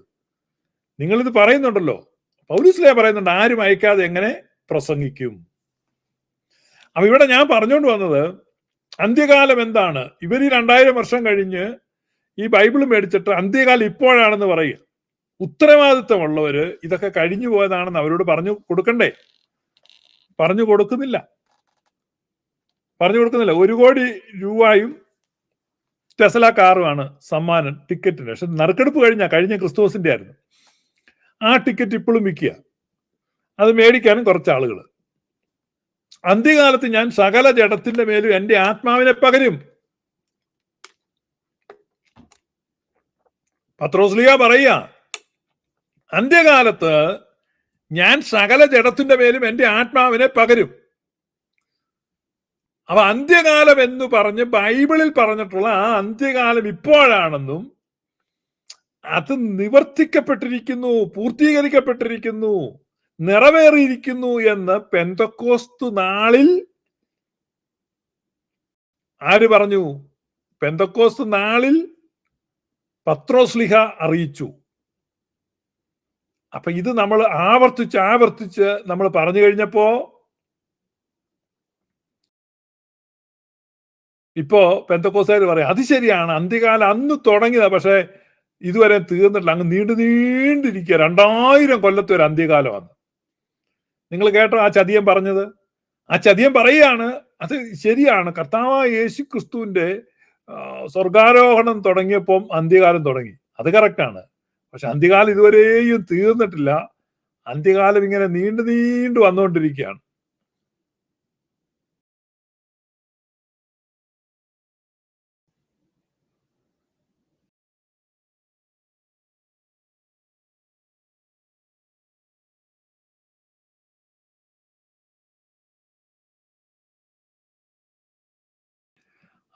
S2: നിങ്ങളിത് പറയുന്നുണ്ടല്ലോ, പൗലോസ്ലീഹ പറയുന്നുണ്ട്, ആരും അയക്കാതെ എങ്ങനെ പ്രസംഗിക്കും? അപ്പൊ ഇവിടെ ഞാൻ പറഞ്ഞുകൊണ്ട് വന്നത്, അന്ത്യകാലം എന്താണ്? ഇവർ 2000 വർഷം കഴിഞ്ഞ് ഈ ബൈബിൾ മേടിച്ചിട്ട് അന്ത്യകാലം ഇപ്പോഴാണെന്ന് പറയുക. ഉത്തരവാദിത്വമുള്ളവര് ഇതൊക്കെ കഴിഞ്ഞു പോയതാണെന്ന് അവരോട് പറഞ്ഞു കൊടുക്കണ്ടേ? പറഞ്ഞു കൊടുക്കുന്നില്ല. 1 കോടി രൂപയും ടെസ്ല കാറുമാണ് സമ്മാനം ടിക്കറ്റിന്. പക്ഷെ നറുക്കെടുപ്പ് കഴിഞ്ഞ ക്രിസ്തുമസിന്റെ ആയിരുന്നു. ആ ടിക്കറ്റ് ഇപ്പോഴും വിൽക്കുക. അത് മേടിക്കാനും കുറച്ച് ആളുകൾ. അന്ത്യകാലത്ത് ഞാൻ സകല ജഡത്തിന്റെ മേലും എന്റെ ആത്മാവിനെ പകരും. പത്രോസ്ലീഹ പറയുക, അന്ത്യകാലത്ത് ഞാൻ സകല ജഡത്തിന്റെ മേലും എന്റെ ആത്മാവിനെ പകരും. അപ്പൊ അന്ത്യകാലം എന്ന് പറഞ്ഞ് ബൈബിളിൽ പറഞ്ഞിട്ടുള്ള ആ അന്ത്യകാലം ഇപ്പോഴാണെന്നും അത് നിവർത്തിക്കപ്പെട്ടിരിക്കുന്നു, പൂർത്തീകരിക്കപ്പെട്ടിരിക്കുന്നു, നിറവേറിയിരിക്കുന്നു എന്ന് പെന്തക്കോസ്തു നാളിൽ ആര് പറഞ്ഞു? പെന്തക്കോസ്തു നാളിൽ പത്രോസ്ലീഹ അറിയിച്ചു. അപ്പൊ ഇത് നമ്മൾ ആവർത്തിച്ച് നമ്മൾ പറഞ്ഞു കഴിഞ്ഞപ്പോ ഇപ്പോ പെന്തക്കോസ്തുകാർ പറയാം, അത് ശരിയാണ്, അന്ത്യകാലം അന്ന് തുടങ്ങിയതാ, പക്ഷെ ഇതുവരെ തീർന്നിട്ടില്ല, അങ്ങ് നീണ്ടിരിക്കുക. 2000 കൊല്ലത്തെ ഒരു അന്ത്യകാലമാണ്. നിങ്ങൾ കേട്ടോ ആ ചതിയൻ പറഞ്ഞത്? ആ ചതിയൻ പറയുകയാണ്, അത് ശരിയാണ്, കർത്താവായ യേശു ക്രിസ്തുവിന്റെ സ്വർഗാരോഹണം തുടങ്ങിയപ്പം അന്ത്യകാലം തുടങ്ങി. അത് കറക്റ്റാണ്. പക്ഷെ അന്ത്യകാലം ഇതുവരെയും തീർന്നിട്ടില്ല. അന്ത്യകാലം ഇങ്ങനെ നീണ്ടു വന്നുകൊണ്ടിരിക്കുകയാണ്.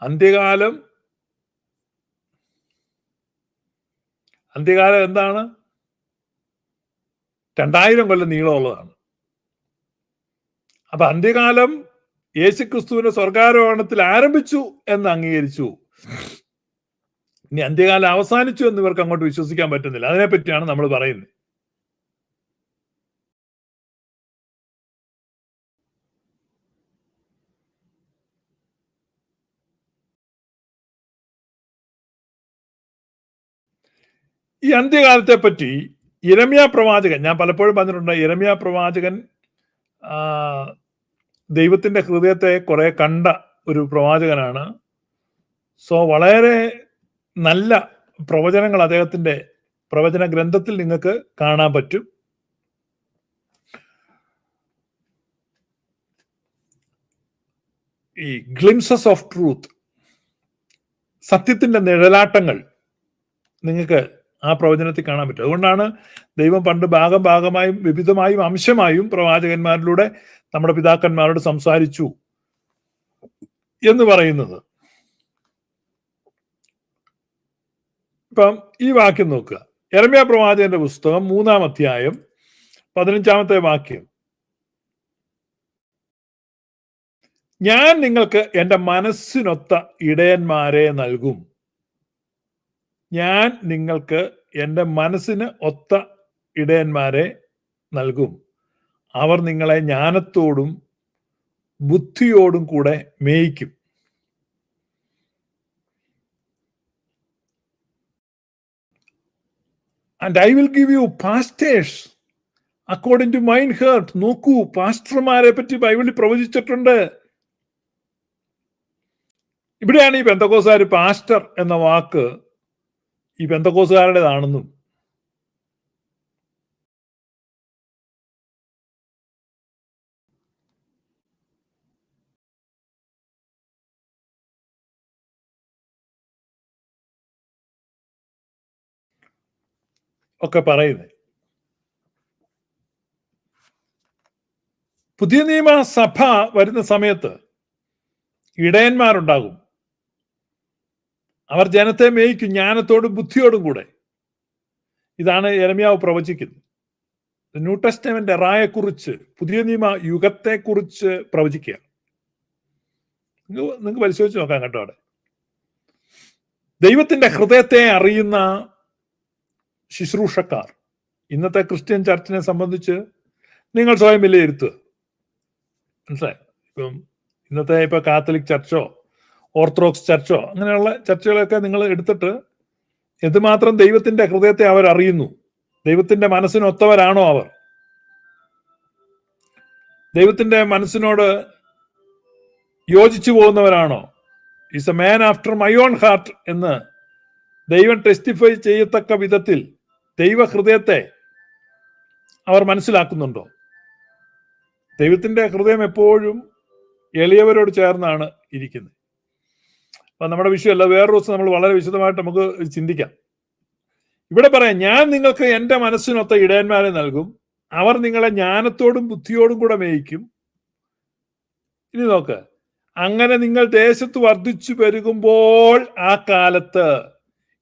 S2: അന്ത്യകാലം എന്താണ്? 2000 കൊല്ലം നീളമുള്ളതാണ്. അപ്പൊ അന്ത്യകാലം യേശുക്രിസ്തുവിന്റെ സ്വർഗാരോഹണത്തിൽ ആരംഭിച്ചു എന്ന് അംഗീകരിച്ചു. ഇനി അന്ത്യകാലം അവസാനിച്ചു എന്ന് ഇവർക്ക് അങ്ങോട്ട് വിശ്വസിക്കാൻ പറ്റുന്നില്ല. അതിനെപ്പറ്റിയാണ് നമ്മൾ പറയുന്നത്. ഈ അന്ത്യകാലത്തെ പറ്റി യിരെമ്യാ പ്രവാചകൻ, ഞാൻ പലപ്പോഴും പറഞ്ഞിട്ടുണ്ട്, യിരെമ്യാ പ്രവാചകൻ ദൈവത്തിന്റെ ഹൃദയത്തെ കുറെ കണ്ട ഒരു പ്രവാചകനാണ്. സോ വളരെ നല്ല പ്രവചനങ്ങൾ അദ്ദേഹത്തിന്റെ പ്രവചന ഗ്രന്ഥത്തിൽ നിങ്ങൾക്ക് കാണാൻ പറ്റും. ഈ ഗ്ലിംസസ് ഓഫ് ട്രൂത്ത്, സത്യത്തിന്റെ നിഴലാട്ടങ്ങൾ നിങ്ങൾക്ക് ആ പ്രവചനത്തിൽ കാണാൻ പറ്റും. അതുകൊണ്ടാണ് ദൈവം പണ്ട് ഭാഗമായും വിവിധമായും അംശമായും പ്രവാചകന്മാരിലൂടെ നമ്മുടെ പിതാക്കന്മാരോട് സംസാരിച്ചു എന്ന് പറയുന്നത്. ഇപ്പം ഈ വാക്യം നോക്കുക. യിരെമ്യാ പ്രവാചകന്റെ പുസ്തകം 3-ാം അധ്യായം 15-ാമത്തെ വാക്യം. ഞാൻ നിങ്ങൾക്ക് എന്റെ മനസ്സിനൊത്ത ഇടയന്മാരെ നൽകും. ഞാൻ നിങ്ങൾക്ക് എൻ്റെ മനസ്സിന് ഒത്ത ഇടയന്മാരെ നൽകും. അവർ നിങ്ങളെ ജ്ഞാനത്തോടും ബുദ്ധിയോടും കൂടെ മേയിക്കും. And I will give you pastors according to mine heart. നോക്കൂ, പാസ്റ്റർമാരെ പറ്റി ബൈബിളിൽ പ്രവചിച്ചിട്ടുണ്ട്. ഇവിടെയാണ് ഈ പെന്തക്കോസുകാർ പാസ്റ്റർ എന്ന വാക്ക് ഈ പെന്തക്കോസുകാരുടേതാണെന്നും ഒക്കെ പറയുന്നത്. പുതിയ നിയമ സഭ വരുന്ന സമയത്ത് ഇടയന്മാരുണ്ടാകും. അവർ ജനത്തെ മേയിക്കും ജ്ഞാനത്തോടും ബുദ്ധിയോടും കൂടെ. ഇതാണ് യെരമ്യാവ് പ്രവചിക്കുന്നത്. ന്യൂ ടെസ്റ്റമെന്റ് എറായെക്കുറിച്ച്, പുതിയ നിയമ യുഗത്തെക്കുറിച്ച് പ്രവചിക്കുക. നിങ്ങൾക്ക് പരിശോധിച്ച് നോക്കാം കേട്ടോ. അവിടെ ദൈവത്തിന്റെ ഹൃദയത്തെ അറിയുന്ന ശുശ്രൂഷക്കാർ, ഇന്നത്തെ ക്രിസ്ത്യൻ ചർച്ചിനെ സംബന്ധിച്ച് നിങ്ങൾ സ്വയം വിലയിരുത്തുക. മനസ്സിലായി? ഇപ്പം ഇന്നത്തെ കാത്തലിക് ചർച്ചോ ഓർത്തഡോക്സ് ചർച്ചോ അങ്ങനെയുള്ള ചർച്ചകളൊക്കെ നിങ്ങൾ എടുത്തിട്ട് എന്തുമാത്രം ദൈവത്തിന്റെ ഹൃദയത്തെ അവർ അറിയുന്നു, ദൈവത്തിന്റെ മനസ്സിനൊത്തവരാണോ അവർ, ദൈവത്തിന്റെ മനസ്സിനോട് യോജിച്ചു പോകുന്നവരാണോ? Is a man after my own heart എന്ന് ദൈവം ടെസ്റ്റിഫൈ ചെയ്യത്തക്ക വിധത്തിൽ ദൈവഹൃദയത്തെ അവർ മനസ്സിലാക്കുന്നുണ്ടോ? ദൈവത്തിന്റെ ഹൃദയം എപ്പോഴും എളിയവരോട് ചേർന്നാണ് ഇരിക്കുന്നത്. അപ്പൊ നമ്മുടെ വിഷയമല്ല, വേറൊരു ദിവസം നമ്മൾ വളരെ വിശദമായിട്ട് നമുക്ക് ചിന്തിക്കാം. ഇവിടെ പറയാം, ഞാൻ നിങ്ങൾക്ക് എന്റെ മനസ്സിനൊത്ത ഇടയന്മാരെ നൽകും, അവർ നിങ്ങളെ ജ്ഞാനത്തോടും ബുദ്ധിയോടും കൂടെ മേയിക്കും. ഇനി നോക്ക്, അങ്ങനെ നിങ്ങൾ ദേശത്ത് വർദ്ധിച്ചു പെരുകുമ്പോൾ ആ കാലത്ത്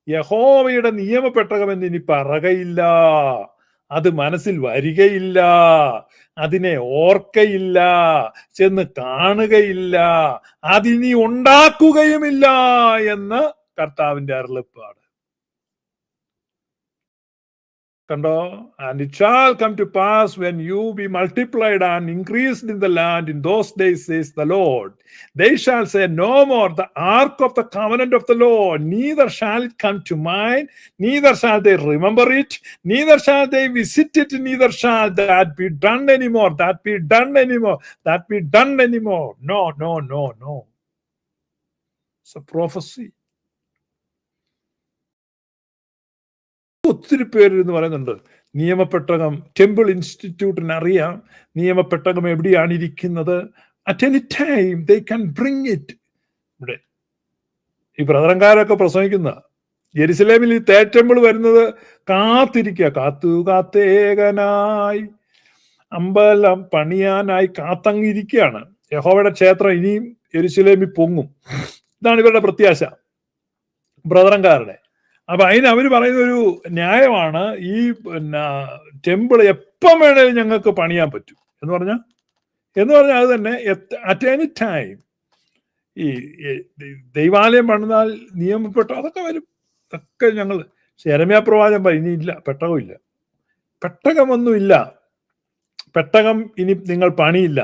S2: യഹോവയുടെ നിയമപ്പെട്ടകമെന്ന് ഇനി പറകയില്ല, അത് മനസ്സിൽ വരികയില്ല, അതിനെ ഓർക്കയില്ല, ചെന്ന് കാണുകയില്ല, അതിനി ഉണ്ടാക്കുകയുമില്ല എന്ന് കർത്താവിന്റെ അരുളപ്പാട്. കണ്ടോ? And it shall come to pass when you be multiplied and increased in the land in those days, says the Lord, they shall say no more the ark of the covenant of the Lord, neither shall it come to mind, neither shall they remember it, neither shall they visit it, neither shall that be done anymore, that be done anymore, that be done anymore. No, no, no, no. It's a prophecy. ഒത്തിരി പേര് എന്ന് പറയുന്നുണ്ട് നിയമപ്പെട്ടകം, temple ഇൻസ്റ്റിറ്റ്യൂട്ടിന് അറിയാം നിയമപ്പെട്ടകം എവിടെയാണ് ഇരിക്കുന്നത്. At any time they can bring it. ഇവിടെ ഈ പ്രധാനക്കാരൊക്കെ പ്രസംഗിക്കുന്ന യെരുശലേമിൽ ഈ തേർഡ് ടെമ്പിൾ വരുന്നത് കാത്തിരിക്കുക, കാത്തേകനായി അമ്പലം പണിയാനായി കാത്തങ്ങിരിക്കുകയാണ്. യഹോവയുടെ ക്ഷേത്രം ഇനിയും യെരുശലേമിൽ പൊങ്ങും. ഇതാണ് ഇവരുടെ പ്രത്യാശ, ബ്രദറൻകാരുടെ. അപ്പൊ അതിന് അവര് പറയുന്ന ഒരു ന്യായമാണ്, ഈ ടെമ്പിൾ എപ്പം വേണേലും ഞങ്ങൾക്ക് പണിയാൻ പറ്റും എന്ന് പറഞ്ഞാൽ അത് തന്നെ അറ്റ് എനി ടൈം. ഈ ദൈവാലയം പണിതാൽ നിയമപ്പെട്ട അതൊക്കെ വരും, അതൊക്കെ ഞങ്ങൾ യെരമ്യാ പ്രവാചകൻ പറയും ഇനിയില്ല, പെട്ടകമില്ല, പെട്ടകമൊന്നുമില്ല, പെട്ടകം ഇനി നിങ്ങൾ പണിയില്ല.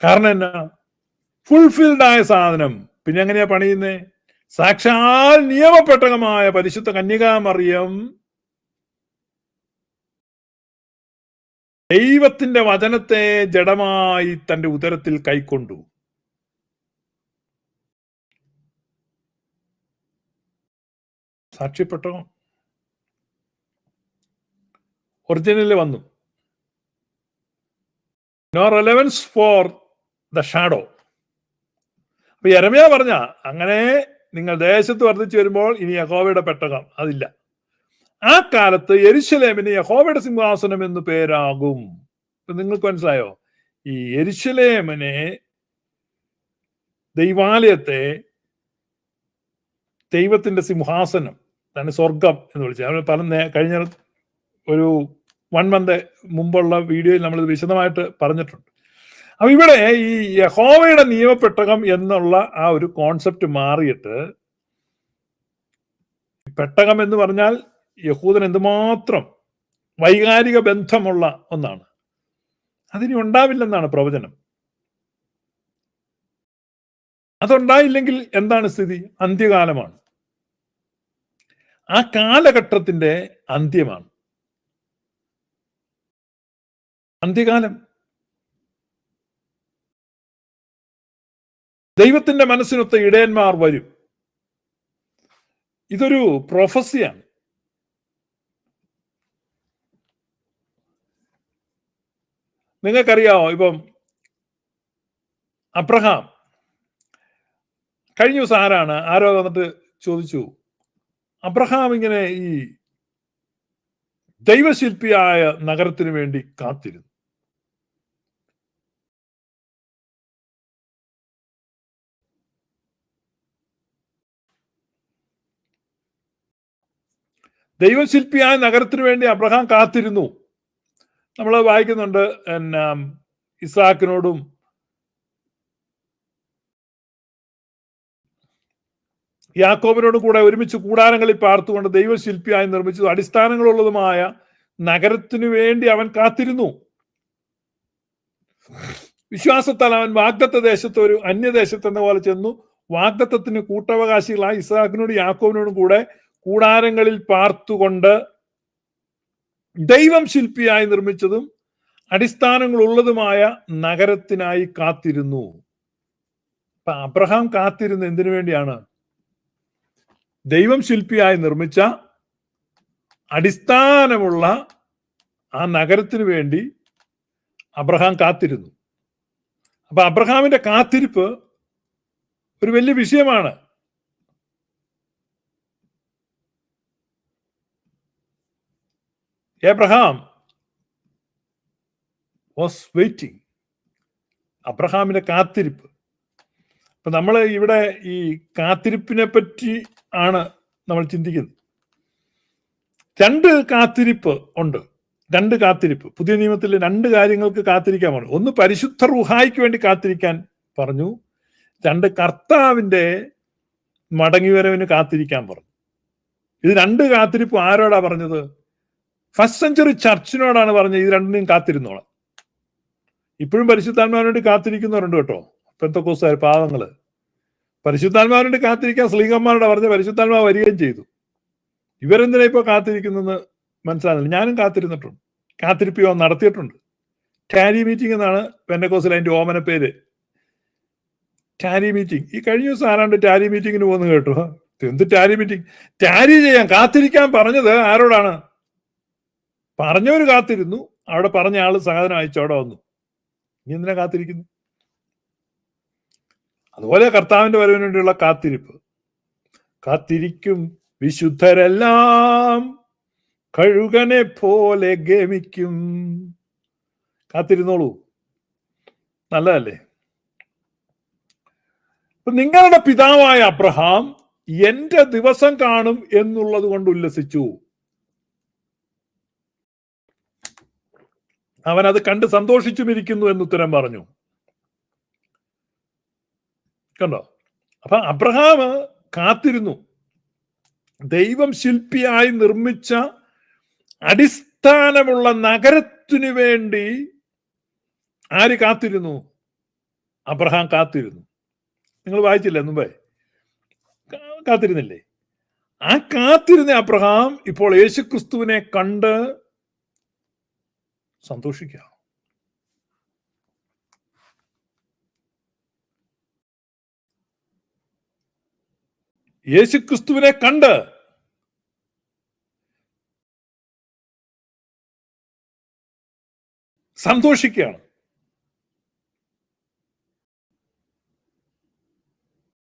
S2: കാരണം എന്നാ? ഫുൾഫിൽഡ് ആയ സാധനം. പിന്നെ എങ്ങനെയാ പണിയുന്നേ? സാക്ഷാൽ നിയമപ്പെട്ടകമായ പരിശുദ്ധ കന്യകാമറിയം ദൈവത്തിന്റെ വചനത്തെ ജഡമായി തന്റെ ഉദരത്തിൽ കൈക്കൊണ്ടു. സാക്ഷ്യപ്പെട്ടകം ഒറിജിനലിൽ വന്നു. No relevance for the shadow. അപ്പൊ യെരമ്യാ പറഞ്ഞ അങ്ങനെ നിങ്ങൾ ദേശത്ത് വർദ്ധിച്ചു വരുമ്പോൾ ഇനി യഹോവയുടെ പെട്ടകം അതില്ല. ആ കാലത്ത് യെരുശലേമിന് യഹോവയുടെ സിംഹാസനം എന്ന് പേരാകും. നിങ്ങൾക്ക് മനസ്സിലായോ? ഈ യെരുശലേമിനെ, ദൈവാലയത്തെ ദൈവത്തിന്റെ സിംഹാസനം, തന്നെ സ്വർഗം എന്ന് വിളിച്ചത്. നമ്മൾ കഴിഞ്ഞ ഒരു 1 month മുമ്പുള്ള വീഡിയോയിൽ നമ്മൾ വിശദമായിട്ട് പറഞ്ഞിട്ടുണ്ട്. അപ്പൊ ഇവിടെ ഈ യഹോവയുടെ നിയമപ്പെട്ടകം എന്നുള്ള ആ ഒരു കോൺസെപ്റ്റ് മാറിയിട്ട് പെട്ടകം എന്ന് പറഞ്ഞാൽ യഹൂദൻ എന്തുമാത്രം വൈകാരിക ബന്ധമുള്ള ഒന്നാണ്. അതിനി ഉണ്ടാവില്ലെന്നാണ് പ്രവചനം. അതുണ്ടായില്ലെങ്കിൽ എന്താണ് സ്ഥിതി? അന്ത്യകാലമാണ്. ആ കാലഘട്ടത്തിന്റെ അന്ത്യമാണ് അന്ത്യകാലം. ദൈവത്തിന്റെ മനസ്സിനൊത്ത ഇടയന്മാർ വരും. ഇതൊരു പ്രൊഫസിയാണ്. നിങ്ങൾക്കറിയാമോ, ഇപ്പം അബ്രഹാം കഴിഞ്ഞ ദിവസം ആരോ വന്നിട്ട് ചോദിച്ചു, അബ്രഹാം ഇങ്ങനെ ഈ ദൈവശില്പിയായ നഗരത്തിന് വേണ്ടി കാത്തിരുന്നു. ദൈവശില്പിയായ നഗരത്തിന് വേണ്ടി അബ്രഹാം കാത്തിരുന്നു. നമ്മൾ വായിക്കുന്നുണ്ട്, ഇസ്ഹാക്കിനോടും യാക്കോബിനോടും കൂടെ ഒരുമിച്ച് കൂടാരങ്ങളിൽ പാർത്തുകൊണ്ട് ദൈവശില്പിയായി നിർമ്മിച്ചതും അടിസ്ഥാനങ്ങളുള്ളതുമായ നഗരത്തിനു വേണ്ടി അവൻ കാത്തിരുന്നു. വിശ്വാസത്താൽ അവൻ വാഗ്ദത്ത ദേശത്ത് ഒരു അന്യദേശത്ത് എന്ന പോലെ ചെന്നു വാഗ്ദത്തത്തിന് കൂട്ടവകാശികളായ ഇസ്ഹാക്കിനോടും യാക്കോബിനോടും കൂടെ കൂടാരങ്ങളിൽ പാർത്തുകൊണ്ട് ദൈവം ശില്പിയായി നിർമ്മിച്ചതും അടിസ്ഥാനങ്ങളുള്ളതുമായ നഗരത്തിനായി കാത്തിരുന്നു. അപ്പൊ അബ്രഹാം കാത്തിരുന്ന് എന്തിനു വേണ്ടിയാണ്? ദൈവം ശില്പിയായി നിർമ്മിച്ച അടിസ്ഥാനമുള്ള ആ നഗരത്തിന് വേണ്ടി അബ്രഹാം കാത്തിരുന്നു. അപ്പൊ അബ്രഹാമിന്റെ കാത്തിരിപ്പ് ഒരു വലിയ വിഷയമാണ്. Abraham was waiting. അബ്രഹാമിന്റെ കാത്തിരിപ്പ്. അപ്പൊ നമ്മൾ ഇവിടെ ഈ കാത്തിരിപ്പിനെ പറ്റി ആണ് നമ്മൾ ചിന്തിക്കുന്നത്. രണ്ട് കാത്തിരിപ്പ് ഉണ്ട്. രണ്ട് കാത്തിരിപ്പ് പുതിയ നിയമത്തിൽ രണ്ട് കാര്യങ്ങൾക്ക് കാത്തിരിക്കാൻ പറഞ്ഞു. ഒന്ന് പരിശുദ്ധ റൂഹായിക്ക് വേണ്ടി കാത്തിരിക്കാൻ പറഞ്ഞു. രണ്ട് കർത്താവിന്റെ മടങ്ങിവരവിന് കാത്തിരിക്കാൻ പറഞ്ഞു. ഇത് രണ്ട് കാത്തിരിപ്പ് ആരോടാ പറഞ്ഞത്? ഫസ്റ്റ് സെഞ്ചുറി ചർച്ചിനോടാണ് പറഞ്ഞത്. ഇത് രണ്ടിനെയും കാത്തിരുന്നോളാം. ഇപ്പോഴും പരിശുദ്ധാത്മാവിന് വേണ്ടി കാത്തിരിക്കുന്നവരുണ്ട് കേട്ടോ. പെന്തക്കോസ്തുകാർ പാവങ്ങള് പരിശുദ്ധാത്മാവിന് വേണ്ടി കാത്തിരിക്കാൻ സ്ലീഹന്മാരോട് പറഞ്ഞ് പരിശുദ്ധാത്മാവ് വരികയും ചെയ്തു. ഇവരെന്തിനാ ഇപ്പൊ കാത്തിരിക്കുന്നെന്ന് മനസ്സിലാകുന്നില്ല. ഞാനും കാത്തിരുന്നിട്ടുണ്ട്, കാത്തിരിപ്പ് നടത്തിയിട്ടുണ്ട്. ടാരി മീറ്റിംഗ് എന്നാണ് പെന്തക്കോസ്തിൽ അതിന്റെ ഓമന പേര്. ടാരി മീറ്റിംഗ്. ഈ കഴിഞ്ഞ ദിവസം ആരാണ്ട് ടാരി മീറ്റിങ്ങിന് പോകുന്നു കേട്ടോ. എന്ത് ടാരി മീറ്റിംഗ്? ടാരി ചെയ്യാൻ കാത്തിരിക്കാൻ പറഞ്ഞത് ആരോടാണ്? പറഞ്ഞവര് കാത്തിരുന്നു, അവിടെ പറഞ്ഞ ആള് സാധനം അയച്ചു അവിടെ വന്നു. ഇനി എന്തിനാ കാത്തിരിക്കുന്നു? അതുപോലെ കർത്താവിന്റെ വരവിന് വേണ്ടിയുള്ള കാത്തിരിപ്പ്. കാത്തിരിക്കും വിശുദ്ധരെല്ലാം കഴുകനെ പോലെ ഗമിക്കും. കാത്തിരുന്നോളൂ, നല്ലതല്ലേ? നിങ്ങളുടെ പിതാവായ അബ്രഹാം എന്റെ ദിവസം കാണും എന്നുള്ളത് കൊണ്ട് ഉല്ലസിച്ചു. അവൻ അത് കണ്ട് സന്തോഷിച്ചുമിരിക്കുന്നു എന്നുത്തരം പറഞ്ഞു. കണ്ടോ? അപ്പൊ അബ്രഹാം കാത്തിരുന്നു. ദൈവം ശില്പിയായി നിർമ്മിച്ച അടിസ്ഥാനമുള്ള നഗരത്തിനു വേണ്ടി ആര് കാത്തിരുന്നു? അബ്രഹാം കാത്തിരുന്നു. നിങ്ങൾ വായിച്ചില്ലേ മുമ്പേ? കാത്തിരുന്നില്ലേ? ആ കാത്തിരുന്ന അബ്രഹാം ഇപ്പോൾ യേശുക്രിസ്തുവിനെ കണ്ട് സന്തോഷിക്കുക. യേശുക്രിസ്തുവിനെ കണ്ട് സന്തോഷിക്കുകയാണ്.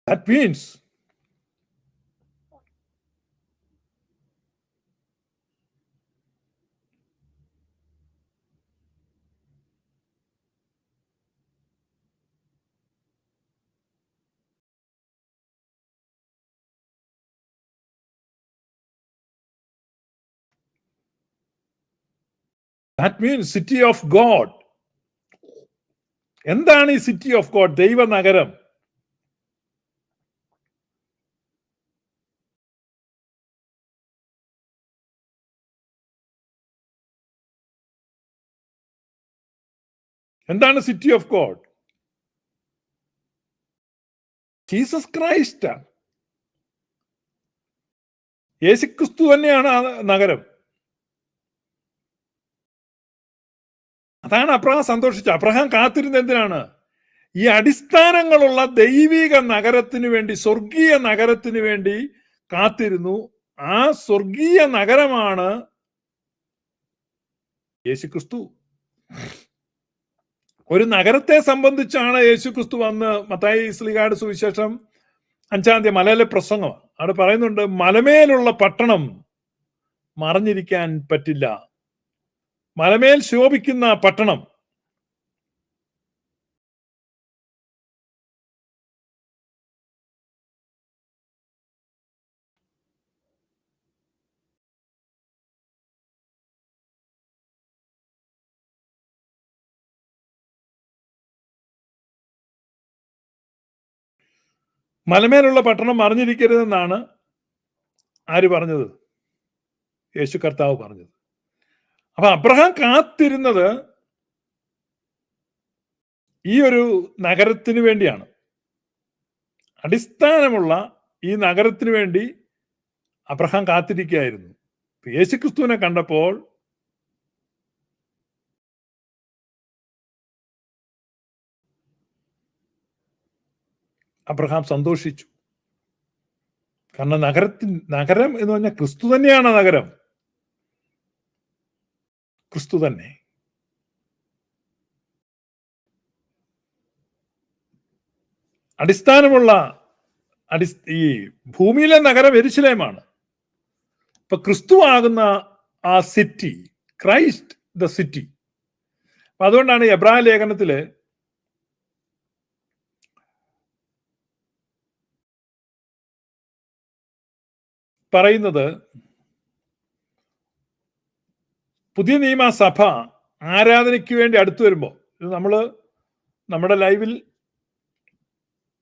S2: That means city of God. എന്താണ് ഈ സിറ്റി ഓഫ് ഗോഡ്? ദൈവനഗരം. എന്താണ് city of God? Jesus Christ. യേശുക്രിസ്തു തന്നെയാണ് ആ നഗരം. അതാണ് അബ്രഹാം സന്തോഷിച്ചത്. അബ്രഹാം കാത്തിരുന്ന എന്തിനാണ്? ഈ അടിസ്ഥാനങ്ങളുള്ള ദൈവിക നഗരത്തിന് വേണ്ടി, സ്വർഗീയ നഗരത്തിന് വേണ്ടി കാത്തിരുന്നു. ആ സ്വർഗീയ നഗരമാണ് യേശുക്രിസ്തു. ഒരു നഗരത്തെ സംബന്ധിച്ചാണ് യേശുക്രിസ്തു വന്ന് മത്തായി ശ്ലീഹായുടെ സുവിശേഷം 5-ാം അധ്യായം മലയിലെ പ്രസംഗം. അവിടെ പറയുന്നുണ്ട്, മലമേലുള്ള പട്ടണം മറഞ്ഞിരിക്കാൻ പറ്റില്ല. മലമേൽ ശോഭിക്കുന്ന പട്ടണം. മലമേലുള്ള പട്ടണം മറിഞ്ഞിരിക്കരുതെന്നാണ് ആര് പറഞ്ഞത്? യേശു കർത്താവ് പറഞ്ഞത്. അപ്പൊ അബ്രഹാം കാത്തിരുന്നത് ഈ ഒരു നഗരത്തിന് വേണ്ടിയാണ്. അടിസ്ഥാനമുള്ള ഈ നഗരത്തിന് വേണ്ടി അബ്രഹാം കാത്തിരിക്കുകയായിരുന്നു. യേശുക്രിസ്തുവിനെ കണ്ടപ്പോൾ അബ്രഹാം സന്തോഷിച്ചു. കാരണം നഗരം എന്ന് പറഞ്ഞാൽ ക്രിസ്തു തന്നെയാണ് നഗരം. ക്രിസ്തു തന്നെ. അടിസ്ഥാനമുള്ള ഈ ഭൂമിയിലെ നഗരം യെരൂശലേമാണ്. ഇപ്പൊ ക്രിസ്തു ആകുന്ന ആ സിറ്റി, ക്രൈസ്റ്റ് ദ സിറ്റി. അപ്പൊ അതുകൊണ്ടാണ് എബ്രായ ലേഖനത്തില് പറയുന്നത്, പുതിയ നിയമ സഭ ആരാധനയ്ക്ക് വേണ്ടി അടുത്തു വരുമ്പോൾ, ഇത് നമ്മുടെ ലൈവിൽ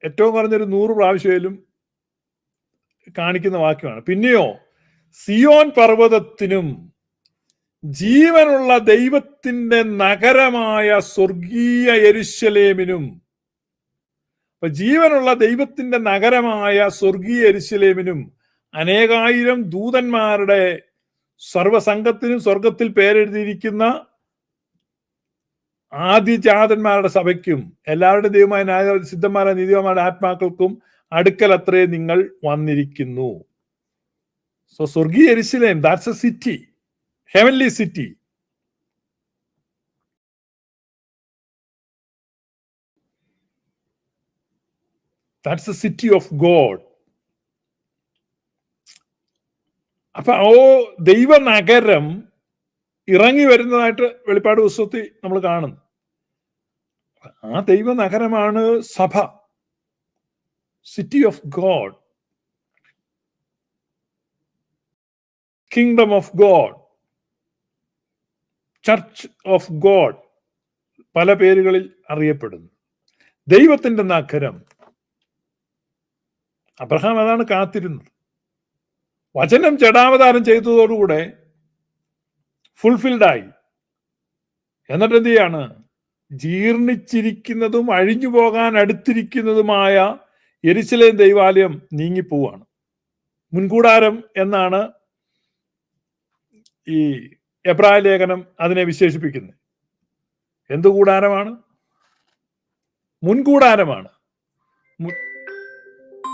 S2: ഏറ്റവും കുറഞ്ഞൊരു 100 പ്രാവശ്യയിലും കാണിക്കുന്ന വാക്യമാണ്. പിന്നെയോ സിയോൻ പർവ്വതത്തിനും ജീവനുള്ള ദൈവത്തിന്റെ നഗരമായ സ്വർഗീയ യെരൂശലേമിനും. അപ്പൊ ജീവനുള്ള ദൈവത്തിന്റെ നഗരമായ സ്വർഗീയ യെരൂശലേമിനും അനേകായിരം ദൂതന്മാരുടെ സർവസംഘത്തിനും സ്വർഗത്തിൽ പേരെഴുതിയിരിക്കുന്ന ആദിജാതന്മാരുടെ സഭയ്ക്കും എല്ലാവരുടെ ദൈവമായ സിദ്ധന്മാരായ നീതിമാരുടെ ആത്മാക്കൾക്കും അടുക്കൽ അത്രേ നിങ്ങൾ വന്നിരിക്കുന്നു. സോ സ്വർഗീയ യെരൂശലേം, that's A city, heavenly city. That's A city of God. അപ്പൊ ദൈവനഗരം ഇറങ്ങി വരുന്നതായിട്ട് വെളിപ്പാട് പുസ്തകത്തിൽ നമ്മൾ കാണുന്നു. ആ ദൈവനഗരമാണ് സഭ, city of God, kingdom of God, church of God, പല പേരുകളിൽ അറിയപ്പെടുന്നു. ദൈവത്തിന്റെ നഗരം. അബ്രഹാം അതാണ് കാത്തിരുന്നത്. വചനം ജഡാവതാരം ചെയ്തതോടുകൂടെ ഫുൾഫിൽഡായി. എന്നിട്ട് എന്ത് ചെയ്യാണ്? ജീർണിച്ചിരിക്കുന്നതും അഴിഞ്ഞു പോകാൻ അടുത്തിരിക്കുന്നതുമായ യെരൂശലേം ദൈവാലയം നീങ്ങിപ്പോവാണ്. മുൻകൂടാരം എന്നാണ് ഈ എബ്രായ ലേഖനം അതിനെ വിശേഷിപ്പിക്കുന്നത്. എന്ത് കൂടാരമാണ്? മുൻകൂടാരമാണ്.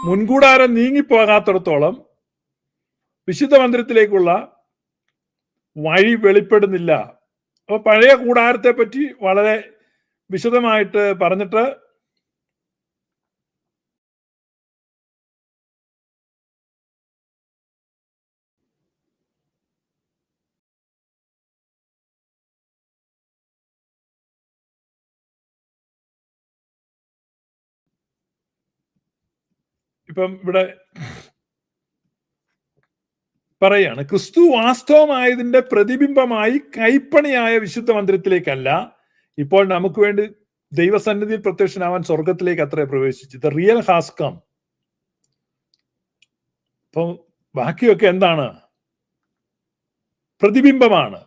S2: മുൻകൂടാരം നീങ്ങിപ്പോകാത്തിടത്തോളം വിശുദ്ധ മന്ദിരത്തിലേക്കുള്ള വഴി വെളിപ്പെടുന്നില്ല. അപ്പൊ പഴയ കൂടാരത്തെ പറ്റി വളരെ വിശദമായിട്ട് പറഞ്ഞിട്ട് ഇപ്പം ഇവിടെ പറയാണ്, ക്രിസ്തു വാസ്തവമായതിന്റെ പ്രതിബിംബമായി കൈപ്പണിയായ വിശുദ്ധ മന്ദിരത്തിലേക്കല്ല, ഇപ്പോൾ നമുക്ക് വേണ്ടി ദൈവസന്നിധിയിൽ പ്രത്യക്ഷനാവാൻ സ്വർഗത്തിലേക്ക് അത്രേ പ്രവേശിച്ചു. The real has come. അപ്പൊ ബാക്കിയൊക്കെ എന്താണ്? പ്രതിബിംബമാണ്.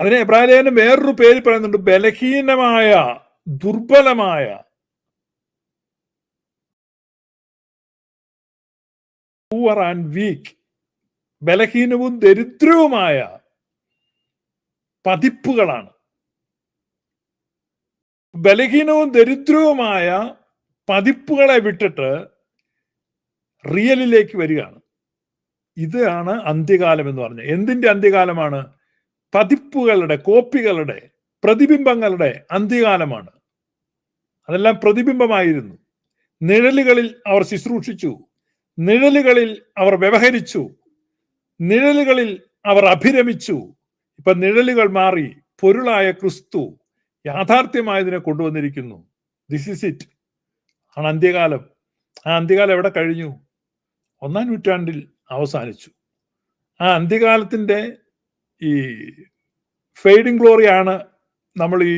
S2: അതിനെ എബ്രായ ലേഖനം വേറൊരു പേര് പറയുന്നുണ്ട്, ബലഹീനമായ, ദുർബലമായ, പൂവർ ആൻഡ് വീക്ക്, ബലഹീനവും ദരിദ്രവുമായ പതിപ്പുകളാണ്. ബലഹീനവും ദരിദ്രവുമായ പതിപ്പുകളെ വിട്ടിട്ട് റിയലിലേക്ക് വരികയാണ്. ഇതാണ് അന്ത്യകാലം എന്ന് പറഞ്ഞത്. എന്തിന്റെ അന്ത്യകാലമാണ്? പതിപ്പുകളുടെ, കോപ്പികളുടെ, പ്രതിബിംബങ്ങളുടെ അന്ത്യകാലമാണ്. അതെല്ലാം പ്രതിബിംബമായിരുന്നു. നിഴലുകളിൽ അവർ ശുശ്രൂഷിച്ചു, നിഴലുകളിൽ അവർ വ്യവഹരിച്ചു, നിഴലുകളിൽ അവർ അഭിരമിച്ചു. ഇപ്പൊ നിഴലുകൾ മാറി പൊരുളായ ക്രിസ്തു യാഥാർത്ഥ്യമായതിനെ കൊണ്ടുവന്നിരിക്കുന്നു. ദിസ് ഇസ് ഇറ്റ് ആണ് അന്ത്യകാലം. ആ അന്ത്യകാലം എവിടെ കഴിഞ്ഞു? 1-ാം നൂറ്റാണ്ടിൽ അവസാനിച്ചു. ആ അന്ത്യകാലത്തിന്റെ ഈ ഫെയ്ഡിങ് ഗ്ലോറിയാണ് നമ്മൾ ഈ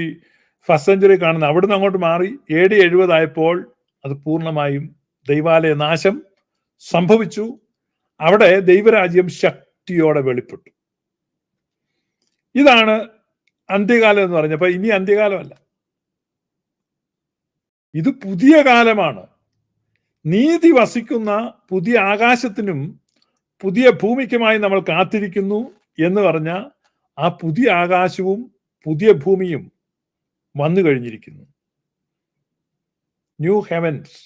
S2: ഫസ്റ്റ് സെഞ്ചുറി കാണുന്നത്. അവിടുന്ന് അങ്ങോട്ട് മാറി AD 70 ആയപ്പോൾ അത് പൂർണ്ണമായും ദൈവാലയ നാശം സംഭവിച്ചു. അവിടെ ദൈവരാജ്യം ശക്തിയോടെ വെളിപ്പെട്ടു. ഇതാണ് അന്ത്യകാലം എന്ന് പറഞ്ഞപ്പോ ഇനി അന്ത്യകാലമല്ല, ഇത് പുതിയ കാലമാണ്. നീതി വസിക്കുന്ന പുതിയ ആകാശത്തിനും പുതിയ ഭൂമിക്കുമായി നമ്മൾ കാത്തിരിക്കുന്നു എന്ന് പറഞ്ഞ ആ പുതിയ ആകാശവും പുതിയ ഭൂമിയും വന്നു കഴിഞ്ഞിരിക്കുന്നു. New heavens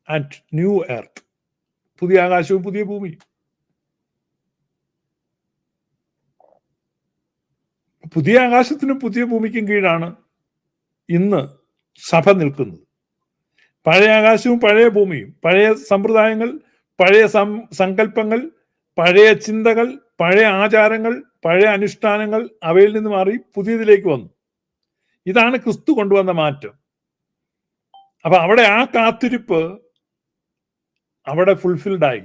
S2: and new earth. പുതിയ ആകാശവും പുതിയ ഭൂമിയും. പുതിയ ആകാശത്തിനും പുതിയ ഭൂമിക്കും കീഴാണ് ഇന്ന് സഭ നിൽക്കുന്നത്. പഴയ ആകാശവും പഴയ ഭൂമിയും, പഴയ സമ്പ്രദായങ്ങൾ, പഴയ സങ്കല്പങ്ങൾ, പഴയ ചിന്തകൾ, പഴയ ആചാരങ്ങൾ, പഴയ അനുഷ്ഠാനങ്ങൾ, അവയിൽ നിന്ന് മാറി പുതിയതിലേക്ക് വന്നു. ഇതാണ് ക്രിസ്തു കൊണ്ടുവന്ന മാറ്റം. അപ്പൊ അവിടെ ആ കാത്തിരിപ്പ് അവിടെ ഫുൾഫിൽഡ് ആയി.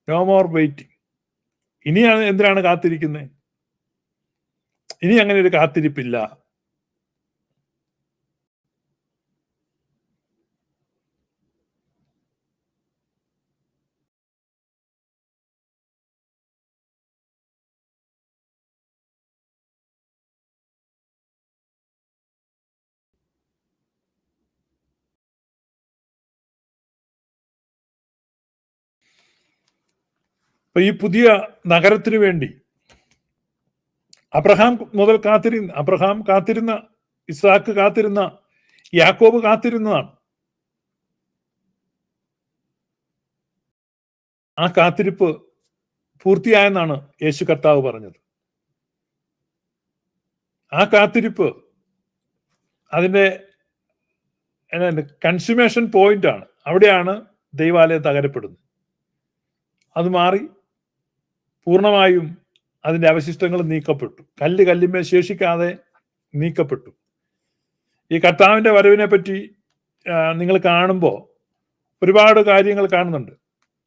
S2: No more waiting. ഇനി എന്തിനാണ് കാത്തിരിക്കുന്നത്? ഇനി അങ്ങനെ ഒരു കാത്തിരിപ്പില്ല. അപ്പൊ ഈ പുതിയ നഗരത്തിന് വേണ്ടി അബ്രഹാം കാത്തിരുന്ന, ഇസ്ഹാക്ക് കാത്തിരുന്ന, യാക്കോബ് കാത്തിരുന്നതാണ്. ആ കാത്തിരിപ്പ് പൂർത്തിയായെന്നാണ് യേശു കർത്താവ് പറഞ്ഞത്. ആ കാത്തിരിപ്പ് അതിന്റെ കൺസ്യൂമേഷൻ പോയിന്റ് ആണ്. അവിടെയാണ് ദൈവാലയം തകരപ്പെടുന്നത്. അത് മാറി പൂർണ്ണമായും അതിന്റെ അവശിഷ്ടങ്ങൾ നീക്കപ്പെട്ടു. കല്ല് കല്ലിന്മേൽ ശേഷിക്കാതെ നീക്കപ്പെട്ടു. ഈ കർത്താവിന്റെ വരവിനെ പറ്റി നിങ്ങൾ കാണുമ്പോൾ ഒരുപാട് കാര്യങ്ങൾ കാണുന്നുണ്ട്.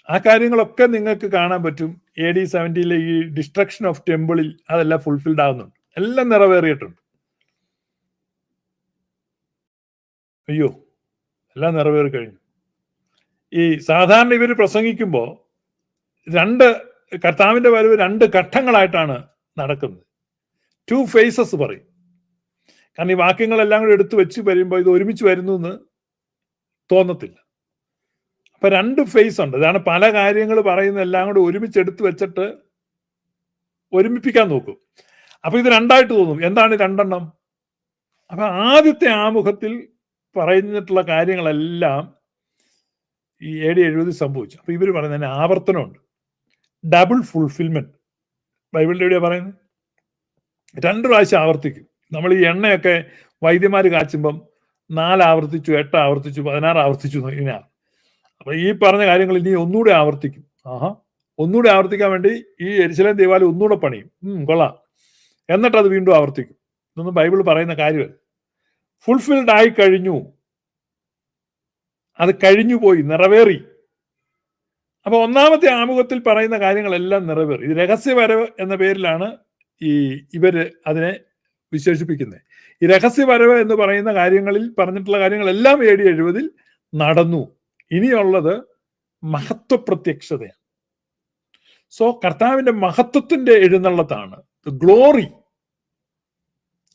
S2: ആ കാര്യങ്ങളൊക്കെ നിങ്ങൾക്ക് കാണാൻ പറ്റും. AD 70 ഈ ഡിസ്ട്രക്ഷൻ ഓഫ് ടെമ്പിളിൽ അതെല്ലാം ഫുൾഫിൽഡ് ആവുന്നുണ്ട്. എല്ലാം നിറവേറിയിട്ടുണ്ട്. അയ്യോ, എല്ലാം നിറവേറി കഴിഞ്ഞു. ഈ സാധാരണ ഇവർ പ്രസംഗിക്കുമ്പോൾ കർത്താവിന്റെ വരവ് 2 ഘട്ടങ്ങളായിട്ടാണ് നടക്കുന്നത്. 2 phases പറയും. കാരണം ഈ വാക്യങ്ങളെല്ലാം കൂടി എടുത്തു വെച്ച് വരുമ്പോൾ ഇത് ഒരുമിച്ച് വരുന്നു എന്ന് തോന്നത്തില്ല. അപ്പൊ 2 phase ഉണ്ട്. അതാണ് പല കാര്യങ്ങൾ പറയുന്ന എല്ലാം കൂടി ഒരുമിച്ച് എടുത്തു വെച്ചിട്ട് ഒരുമിപ്പിക്കാൻ നോക്കും. അപ്പൊ ഇത് 2ആയിട്ട് തോന്നും. എന്താണ് 2 അപ്പൊ ആദ്യത്തെ ആമുഖത്തിൽ പറഞ്ഞിട്ടുള്ള കാര്യങ്ങളെല്ലാം ഈ AD 70 സംഭവിച്ചു. അപ്പൊ ഇവർ പറയുന്നതിന് ആവർത്തനമുണ്ട്, ഡബിൾ ഫുൾഫിൽമെന്റ്. ബൈബിളിന്റെ എവിടെയാ പറയുന്നത്? 2 പ്രാവശ്യം ആവർത്തിക്കും. നമ്മൾ ഈ എണ്ണയൊക്കെ വൈദ്യന്മാർ കാച്ചുമ്പം 4 ആവർത്തിച്ചു, 8 ആവർത്തിച്ചു, 16 ആവർത്തിച്ചു ഇങ്ങനെയാണ്. അപ്പൊ ഈ പറഞ്ഞ കാര്യങ്ങൾ ഇനി ഒന്നുകൂടെ ആവർത്തിക്കും. ഒന്നുകൂടെ ആവർത്തിക്കാൻ വേണ്ടി ഈ യെരുശലേം ദേവാലയം ഒന്നുകൂടെ പണിയും. കൊള്ളാം. എന്നിട്ട് അത് വീണ്ടും ആവർത്തിക്കും. ഇതൊന്നും ബൈബിൾ പറയുന്ന കാര്യമല്ല. ഫുൾഫിൽഡ് ആയി കഴിഞ്ഞു. അത് കഴിഞ്ഞു പോയി, നിറവേറി. അപ്പൊ 1ാമത്തെ ആമുഖത്തിൽ പറയുന്ന കാര്യങ്ങളെല്ലാം നിറവേറി. ഇത് രഹസ്യവരവ് എന്ന പേരിലാണ് ഇവര് അതിനെ വിശേഷിപ്പിക്കുന്നത്. ഈ രഹസ്യവരവ് എന്ന് പറയുന്ന കാര്യങ്ങളിൽ പറഞ്ഞിട്ടുള്ള കാര്യങ്ങളെല്ലാം AD 70 നടന്നു. ഇനിയുള്ളത് മഹത്വപ്രത്യക്ഷതയാണ്. സോ കർത്താവിന്റെ മഹത്വത്തിന്റെ എഴുന്നള്ളത്താണ്, ഗ്ലോറി.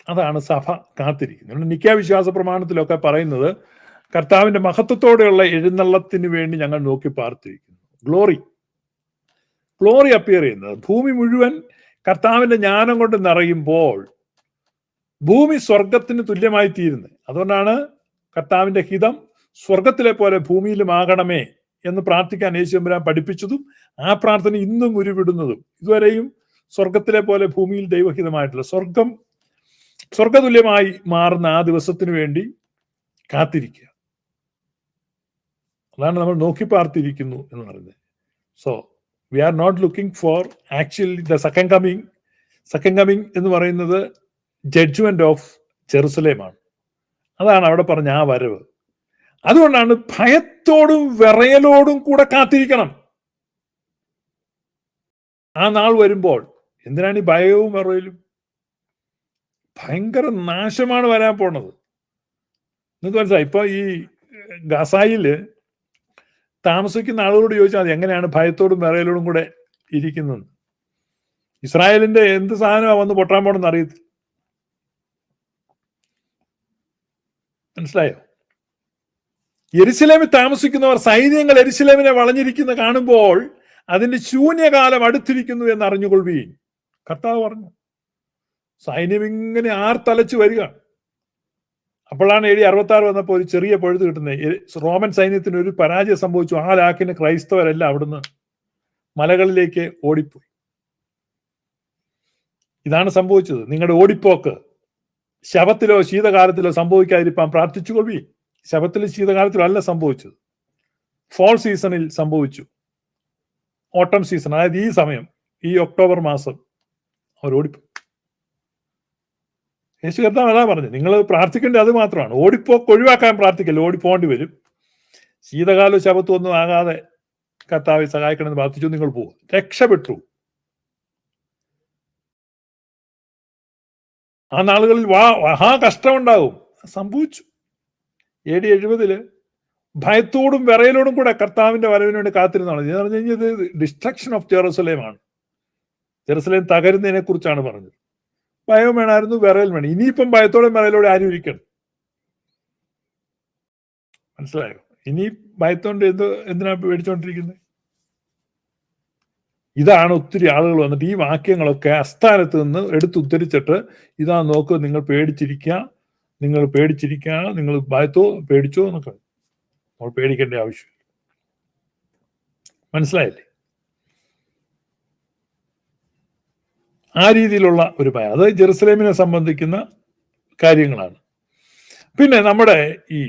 S2: അതാണ് സഭ കാത്തിരിക്കുന്നത്. നിക്കാ വിശ്വാസ പ്രമാണത്തിലൊക്കെ പറയുന്നത് കർത്താവിന്റെ മഹത്വത്തോടെയുള്ള എഴുന്നള്ളത്തിന് വേണ്ടി ഞങ്ങൾ നോക്കി പാർത്തിരിക്കുന്നു. ഗ്ലോറി അപ്പിയർ ചെയ്യുന്നത്. ഭൂമി മുഴുവൻ കർത്താവിന്റെ ജ്ഞാനം കൊണ്ട് നിറയുമ്പോൾ ഭൂമി സ്വർഗത്തിന് തുല്യമായി തീരുന്നത്. അതുകൊണ്ടാണ് കർത്താവിന്റെ ഹിതം സ്വർഗത്തിലെ പോലെ ഭൂമിയിലുമാകണമേ എന്ന് പ്രാർത്ഥിക്കാൻ യേശുദമ്പുരാൻ പഠിപ്പിച്ചതും ആ പ്രാർത്ഥന ഇന്നും ഉരുവിടുന്നതും. ഇതുവരെയും സ്വർഗത്തിലെ പോലെ ഭൂമിയിൽ ദൈവഹിതമായിട്ടുള്ള സ്വർഗതുല്യമായി മാറുന്ന ആ ദിവസത്തിന് വേണ്ടി കാത്തിരിക്കുക. അതാണ് നമ്മൾ നോക്കി പാർത്തിരിക്കുന്നു എന്ന് പറയുന്നത്. So we are not looking for actually the second coming എന്ന് പറയുന്നത് ജഡ്ജ്മെന്റ് ഓഫ് ജെറുസലേമാണ്. അതാണ് അവിടെ പറഞ്ഞ ആ വരവ്. അതുകൊണ്ടാണ് ഭയത്തോടും വിറയലോടും കൂടെ കാത്തിരിക്കണം. ആ നാൾ വരുമ്പോൾ എന്തിനാണ് ഈ ഭയവും വിറയലും? ഭയങ്കര നാശമാണ് വരാൻ പോണത്. നിങ്ങൾക്ക് മനസ്സിലായി? ഇപ്പൊ ഈ ഗസായില് താമസിക്കുന്ന ആളുകളോട് ചോദിച്ചാൽ മതി എങ്ങനെയാണ് ഭയത്തോടും വിറയലോടും കൂടെ ഇരിക്കുന്നത്. ഇസ്രായേലിന്റെ എന്ത് സാധനമാണ് വന്ന് പൊട്ടാൻ പോണെന്ന് അറിയത്തില്ല. മനസ്സിലായോ? യെരുശലേമിൽ താമസിക്കുന്നവർ സൈന്യങ്ങൾ യെരുശലേമിനെ വളഞ്ഞിരിക്കുന്ന കാണുമ്പോൾ അതിന്റെ ശൂന്യകാലം അടുത്തിരിക്കുന്നു എന്ന് അറിഞ്ഞുകൊള്ളുവീൻ. കർത്താവ് പറഞ്ഞു. സൈന്യം ഇങ്ങനെ ആർത്തലച്ചു വരിക. അപ്പോഴാണ് AD 66 വന്നപ്പോൾ ഒരു ചെറിയ പഴുത് കിട്ടുന്നത്. റോമൻ സൈന്യത്തിന് ഒരു പരാജയം സംഭവിച്ചു. ആ ലാക്കിന് ക്രൈസ്തവരെല്ലാം അവിടുന്ന് മലകളിലേക്ക് ഓടിപ്പോയി. ഇതാണ് സംഭവിച്ചത്. നിങ്ങളുടെ ഓടിപ്പോക്ക് ശബത്തിലോ ശീതകാലത്തിലോ സംഭവിക്കാതിരിക്കാൻ പ്രാർത്ഥിച്ചുകൊള്ളി. ശബത്തിലും ശീതകാലത്തിലോ അല്ല സംഭവിച്ചത്, ഫോൾ സീസണിൽ സംഭവിച്ചു. ഓട്ടം സീസൺ, അതായത് ഈ സമയം, ഈ ഒക്ടോബർ മാസം അവർ ഓടിപ്പോയി. യേശു കർത്താവ് അതാ പറഞ്ഞു, നിങ്ങൾ പ്രാർത്ഥിക്കേണ്ടത് അത് മാത്രമാണ്. ഓടിപ്പോക്ക് ഒഴിവാക്കാൻ പ്രാർത്ഥിക്കല്ലോ, ഓടിപ്പോണ്ടി വരും. ശീതകാലവും ശബത്തും ഒന്നും ആകാതെ കർത്താവെ സഹായിക്കണമെന്ന് പ്രാർത്ഥിച്ചു, നിങ്ങൾ പോകും, രക്ഷപ്പെട്ടു. ആ നാളുകളിൽ മഹാ കഷ്ടമുണ്ടാകും. സംഭവിച്ചു. AD 70 ഭയത്തോടും വിറയലോടും കൂടെ കർത്താവിന്റെ വരവിന് വേണ്ടി കാത്തിരുന്നാണ്. എന്ന് പറഞ്ഞു കഴിഞ്ഞാൽ ഇത് ഡിസ്ട്രക്ഷൻ ഓഫ് ജെറുസലേമാണ്. ജെറുസലേം തകരുന്നതിനെ കുറിച്ചാണ് പറഞ്ഞത്. ഭയം വേണമായിരുന്നു, വിറയൽ വേണം. ഇനിയിപ്പം ഭയത്തോടെ വിറയലോടെ ആരും ഇരിക്കണം. മനസ്സിലായോ? ഇനി ഭയത്തോണ്ട് എന്തിനാ പേടിച്ചോണ്ടിരിക്കുന്നത്? ഇതാണ് ഒത്തിരി ആളുകൾ വന്നിട്ട് ഈ വാക്യങ്ങളൊക്കെ അസ്ഥാനത്ത് നിന്ന് എടുത്തുദ്ധരിച്ചിട്ട് ഇതാ നോക്ക്, നിങ്ങൾ പേടിച്ചിരിക്കുക, നിങ്ങൾ പേടിച്ചോ എന്നൊക്കെ. നമ്മൾ പേടിക്കേണ്ട ആവശ്യമില്ല. മനസ്സിലായില്ലേ? ആ രീതിയിലുള്ള ഒരു ഭയം, അത് ജെറുസലേമിനെ സംബന്ധിക്കുന്ന കാര്യങ്ങളാണ്. പിന്നെ നമ്മുടെ ഈ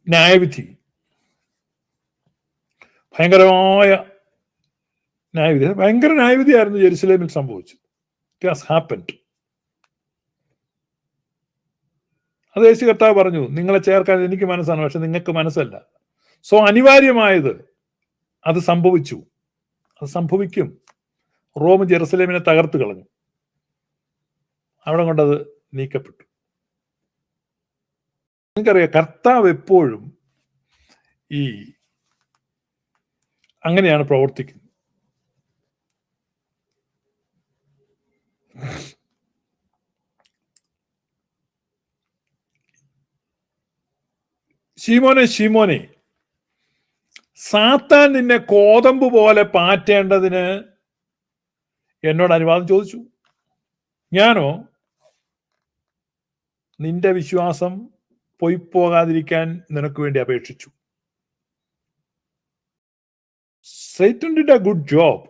S2: ന്യായവിധി, ഭയങ്കര ന്യായവിധിയായിരുന്നു ജെറുസലേമിൽ സംഭവിച്ചത്. It has happened. അത് യേശു കർത്താവ് പറഞ്ഞു, നിങ്ങളെ ചേർക്കാൻ എനിക്ക് മനസ്സാണ്, പക്ഷെ നിങ്ങൾക്ക് മനസ്സല്ല. സോ അനിവാര്യമായത് അത് സംഭവിച്ചു, അത് സംഭവിക്കും. റോം ജെറുസലേമിനെ തകർത്ത് കളഞ്ഞു, അവിടെ കൊണ്ടത് നീക്കപ്പെട്ടു. നിങ്ങൾക്കറിയാം, കർത്താവ് എപ്പോഴും ഈ അങ്ങനെയാണ് പ്രവർത്തിക്കുന്നത്. ശീമോനെ, സാത്താൻ നിന്നെ കോതമ്പ് പോലെ പാറ്റേണ്ടതിന് എന്നോട് അനുവാദം ചോദിച്ചു. ഞാനോ നിന്റെ വിശ്വാസം പോകാതിരിക്കാൻ നിനക്ക് വേണ്ടി അപേക്ഷിച്ചു. Satan did A good job.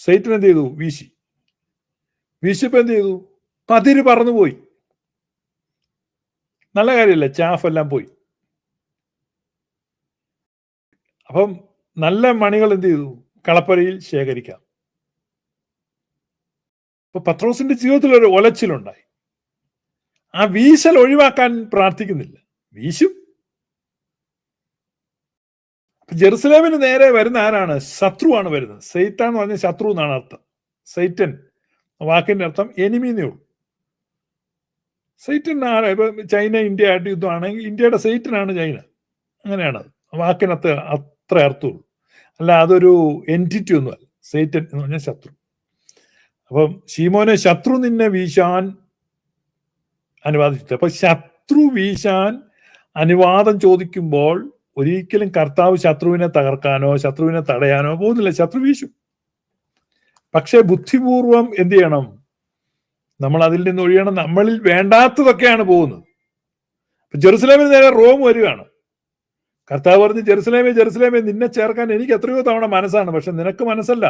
S2: Satan എന്ത് ചെയ്തു? വീശിപ്പ് എന്ത് ചെയ്തു? പതിര് പറന്നുപോയി. നല്ല കാര്യമല്ലേ? ചാഫെല്ലാം പോയി. അപ്പം നല്ല മണികൾ എന്ത് ചെയ്തു? കളപ്പരയിൽ ശേഖരിക്കാം. ഇപ്പൊ പത്രോസിന്റെ ജീവിതത്തിൽ ഒരു ഒലച്ചിലുണ്ടായി. ആ വീശൽ ഒഴിവാക്കാൻ പ്രാർത്ഥിക്കുന്നില്ല, വീശും. ജെറുസലേമിന് നേരെ വരുന്ന ആരാണ്? ശത്രുവാണ് വരുന്നത്. സൈത്താൻ എന്ന് പറഞ്ഞ ശത്രു എന്നാണ് അർത്ഥം. സൈറ്റൻ വാക്കിന്റെ അർത്ഥം എനിമീന്നേ ഉള്ളൂ. സൈറ്റൻ ഇപ്പൊ ചൈന ഇന്ത്യ ആയിട്ട് യുദ്ധമാണെങ്കിൽ ഇന്ത്യയുടെ സൈറ്റനാണ് ചൈന, അങ്ങനെയാണ് വാക്കിനകത്ത് അത്ര അർത്ഥമുള്ളൂ. അല്ല, അതൊരു എൻറ്റിറ്റി ഒന്നുമല്ല. സൈറ്റൻ എന്ന് പറഞ്ഞാൽ ശത്രു. അപ്പം ശീമോനെ, ശത്രു നിന്നെ വീശാൻ അനുവാദിച്ചു. അപ്പൊ ശത്രു വീശാൻ അനുവാദം ചോദിക്കുമ്പോൾ ഒരിക്കലും കർത്താവ് ശത്രുവിനെ തകർക്കാനോ ശത്രുവിനെ തടയാനോ പോകുന്നില്ല. ശത്രു വീശും. പക്ഷെ ബുദ്ധിപൂർവം എന്ത് ചെയ്യണം? നമ്മൾ അതിൽ നിന്ന് ഒഴിയണം. നമ്മളിൽ വേണ്ടാത്തതൊക്കെയാണ് പോകുന്നത്. ജെറുസലേമിന് നേരെ റോം വരികയാണ്. കർത്താവ് പറഞ്ഞ്, ജെറുസലേമേ നിന്നെ ചേർക്കാൻ എനിക്ക് എത്രയോ തവണ മനസ്സാണ്, പക്ഷെ നിനക്ക് മനസ്സല്ല.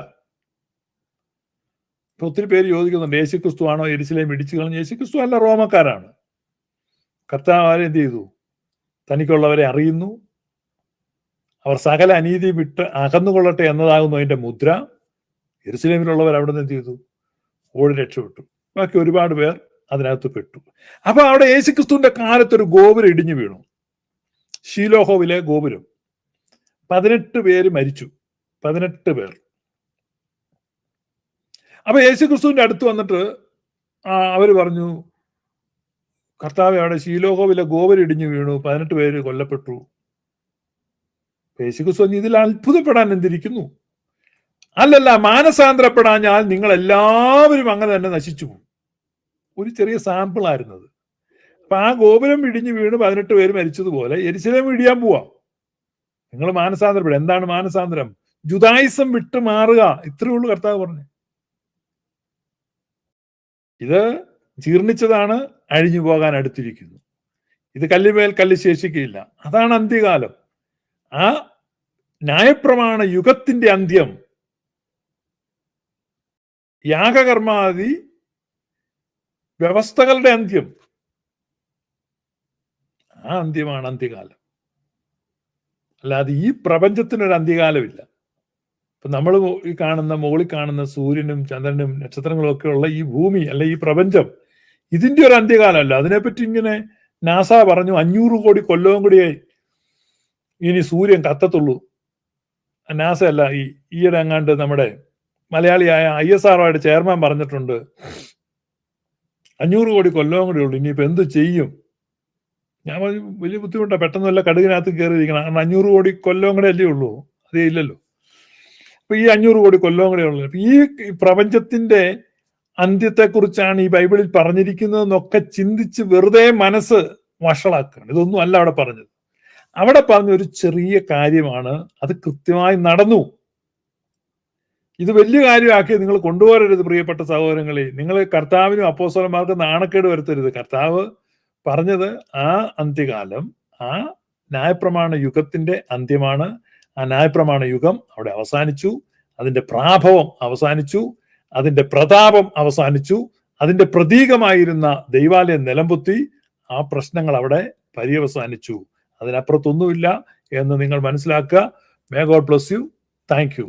S2: ഇപ്പൊ ഒത്തിരി പേര് ചോദിക്കുന്നുണ്ട്, യേശുക്രിസ്തു ആണോ യെരുശലേം ഇടിച്ചു കളഞ്ഞ്? യേശുക്രിസ്തു അല്ല, റോമക്കാരാണ്. കർത്താവ് ആരെന്ത് ചെയ്തു? തനിക്കുള്ളവരെ അറിയുന്നു, അവർ സകല അനീതി വിട്ട് അകന്നുകൊള്ളട്ടെ എന്നതാകുന്നു അതിന്റെ മുദ്ര. യെരുശലേമിലുള്ളവർ അവിടെ നിന്ന് എന്ത് ചെയ്തു? ഓടി രക്ഷപ്പെട്ടു. ബാക്കി ഒരുപാട് പേർ അതിനകത്ത് പെട്ടു. അപ്പൊ അവിടെ യേശുക്രിസ്തുവിന്റെ കാലത്തൊരു ഗോപുരം ഇടിഞ്ഞു വീണു, ഷീലോഹോവിലെ ഗോപുരം. 18 പേര് മരിച്ചു, 18 പേർ. അപ്പൊ യേശുക്രിസ്തുവിന്റെ അടുത്ത് വന്നിട്ട് അവര് പറഞ്ഞു, കർത്താവേ, അവിടെ ശീലോഹോവിലെ ഗോപുരം ഇടിഞ്ഞു വീണു, 18 പേര് കൊല്ലപ്പെട്ടു. യേശുക്രിസ്തു ഇതിൽ അത്ഭുതപ്പെടാൻ എന്തിരിക്കുന്നു? അല്ലല്ല, മാനസാന്തരപ്പെടാഞ്ഞാൽ നിങ്ങൾ എല്ലാവരും അങ്ങനെ തന്നെ നശിച്ചു പോകും. ഒരു ചെറിയ സാമ്പിൾ ആയിരുന്നത്. അപ്പൊ ആ ഗോപുരം ഇടിഞ്ഞു വീണ് 18 പേര് മരിച്ചതുപോലെ യെരുശലേം ഇടിയാൻ പോവാം. നിങ്ങൾ മാനസാന്തരപ്പെടുക. എന്താണ് മാനസാന്തരം? ജുദായിസം വിട്ട് മാറുക. ഇത്രയേ ഉള്ളൂ കർത്താവ് പറഞ്ഞു. ഇത് ജീർണിച്ചതാണ്, അഴിഞ്ഞു പോകാൻ അടുത്തിരിക്കുന്നു. ഇത് കല്ലുമേൽ കല്ല് ശേഷിക്കുകയില്ല. അതാണ് അന്ത്യകാലം. ആ ന്യായപ്രമാണ യുഗത്തിന്റെ അന്ത്യം, യാഗകർമാദി വ്യവസ്ഥകളുടെ അന്ത്യം, ആ അന്ത്യമാണ് അന്ത്യകാലം. അല്ലാതെ ഈ പ്രപഞ്ചത്തിനൊരു അന്ത്യകാലമില്ല. ഇപ്പൊ നമ്മൾ ഈ കാണുന്ന, മുകളിൽ കാണുന്ന സൂര്യനും ചന്ദ്രനും നക്ഷത്രങ്ങളും ഒക്കെ ഉള്ള ഈ ഭൂമി അല്ല ഈ പ്രപഞ്ചം, ഇതിന്റെ ഒരു അന്ത്യകാലമല്ല. അതിനെപ്പറ്റി ഇങ്ങനെ നാസ പറഞ്ഞു 500 കോടി കൊല്ലവും കൂടിയേ ഇനി സൂര്യൻ കത്തത്തുള്ളൂ. നാസ അല്ല, ഈയിടെ അങ്ങാണ്ട് നമ്മുടെ മലയാളിയായ ISROയുടെ ചെയർമാൻ പറഞ്ഞിട്ടുണ്ട് 500 കോടി കൊല്ലവും കൂടി ഉള്ളൂ, ഇനിയിപ്പോ എന്ത് ചെയ്യും? ഞാൻ വലിയ ബുദ്ധിമുട്ടാണ്, പെട്ടെന്ന് വല്ല കടുകിനകത്ത് കയറിയിരിക്കണം. കാരണം 500 കോടി കൊല്ലവും കൂടെ അല്ലേ ഉള്ളൂ, അതേ ഇല്ലല്ലോ. അപ്പൊ ഈ 500 കോടി കൊല്ലവും കൂടെ ഉള്ളു. ഈ പ്രപഞ്ചത്തിന്റെ അന്ത്യത്തെക്കുറിച്ചാണ് ഈ ബൈബിളിൽ പറഞ്ഞിരിക്കുന്നതെന്നൊക്കെ ചിന്തിച്ച് വെറുതെ മനസ്സ് വഷളാക്കുകയാണ്. ഇതൊന്നും അല്ല അവിടെ പറഞ്ഞത്. അവിടെ പറഞ്ഞ ഒരു ചെറിയ കാര്യമാണ്, അത് കൃത്യമായി നടന്നു. ഇത് വലിയ കാര്യമാക്കി നിങ്ങൾ കൊണ്ടുപോരരുത് പ്രിയപ്പെട്ട സഹോദരങ്ങളെ. നിങ്ങൾ കർത്താവിനും അപ്പോസ്തലന്മാർക്കും നാണക്കേട് വരുത്തരുത്. കർത്താവ് പറഞ്ഞത് ആ അന്ത്യകാലം, ആ ന്യായപ്രമാണ യുഗത്തിന്റെ അന്ത്യമാണ്. ആ ന്യായപ്രമാണ യുഗം അവിടെ അവസാനിച്ചു. അതിന്റെ പ്രാഭവം അവസാനിച്ചു, അതിന്റെ പ്രതാപം അവസാനിച്ചു, അതിന്റെ പ്രതീകമായിരുന്ന ദൈവാലയം നിലംപൊത്തി. ആ പ്രശ്നങ്ങൾ അവിടെ പര്യവസാനിച്ചു. അതിനപ്പുറത്തൊന്നുമില്ല എന്ന് നിങ്ങൾ മനസ്സിലാക്കുക. May God bless you. Thank you.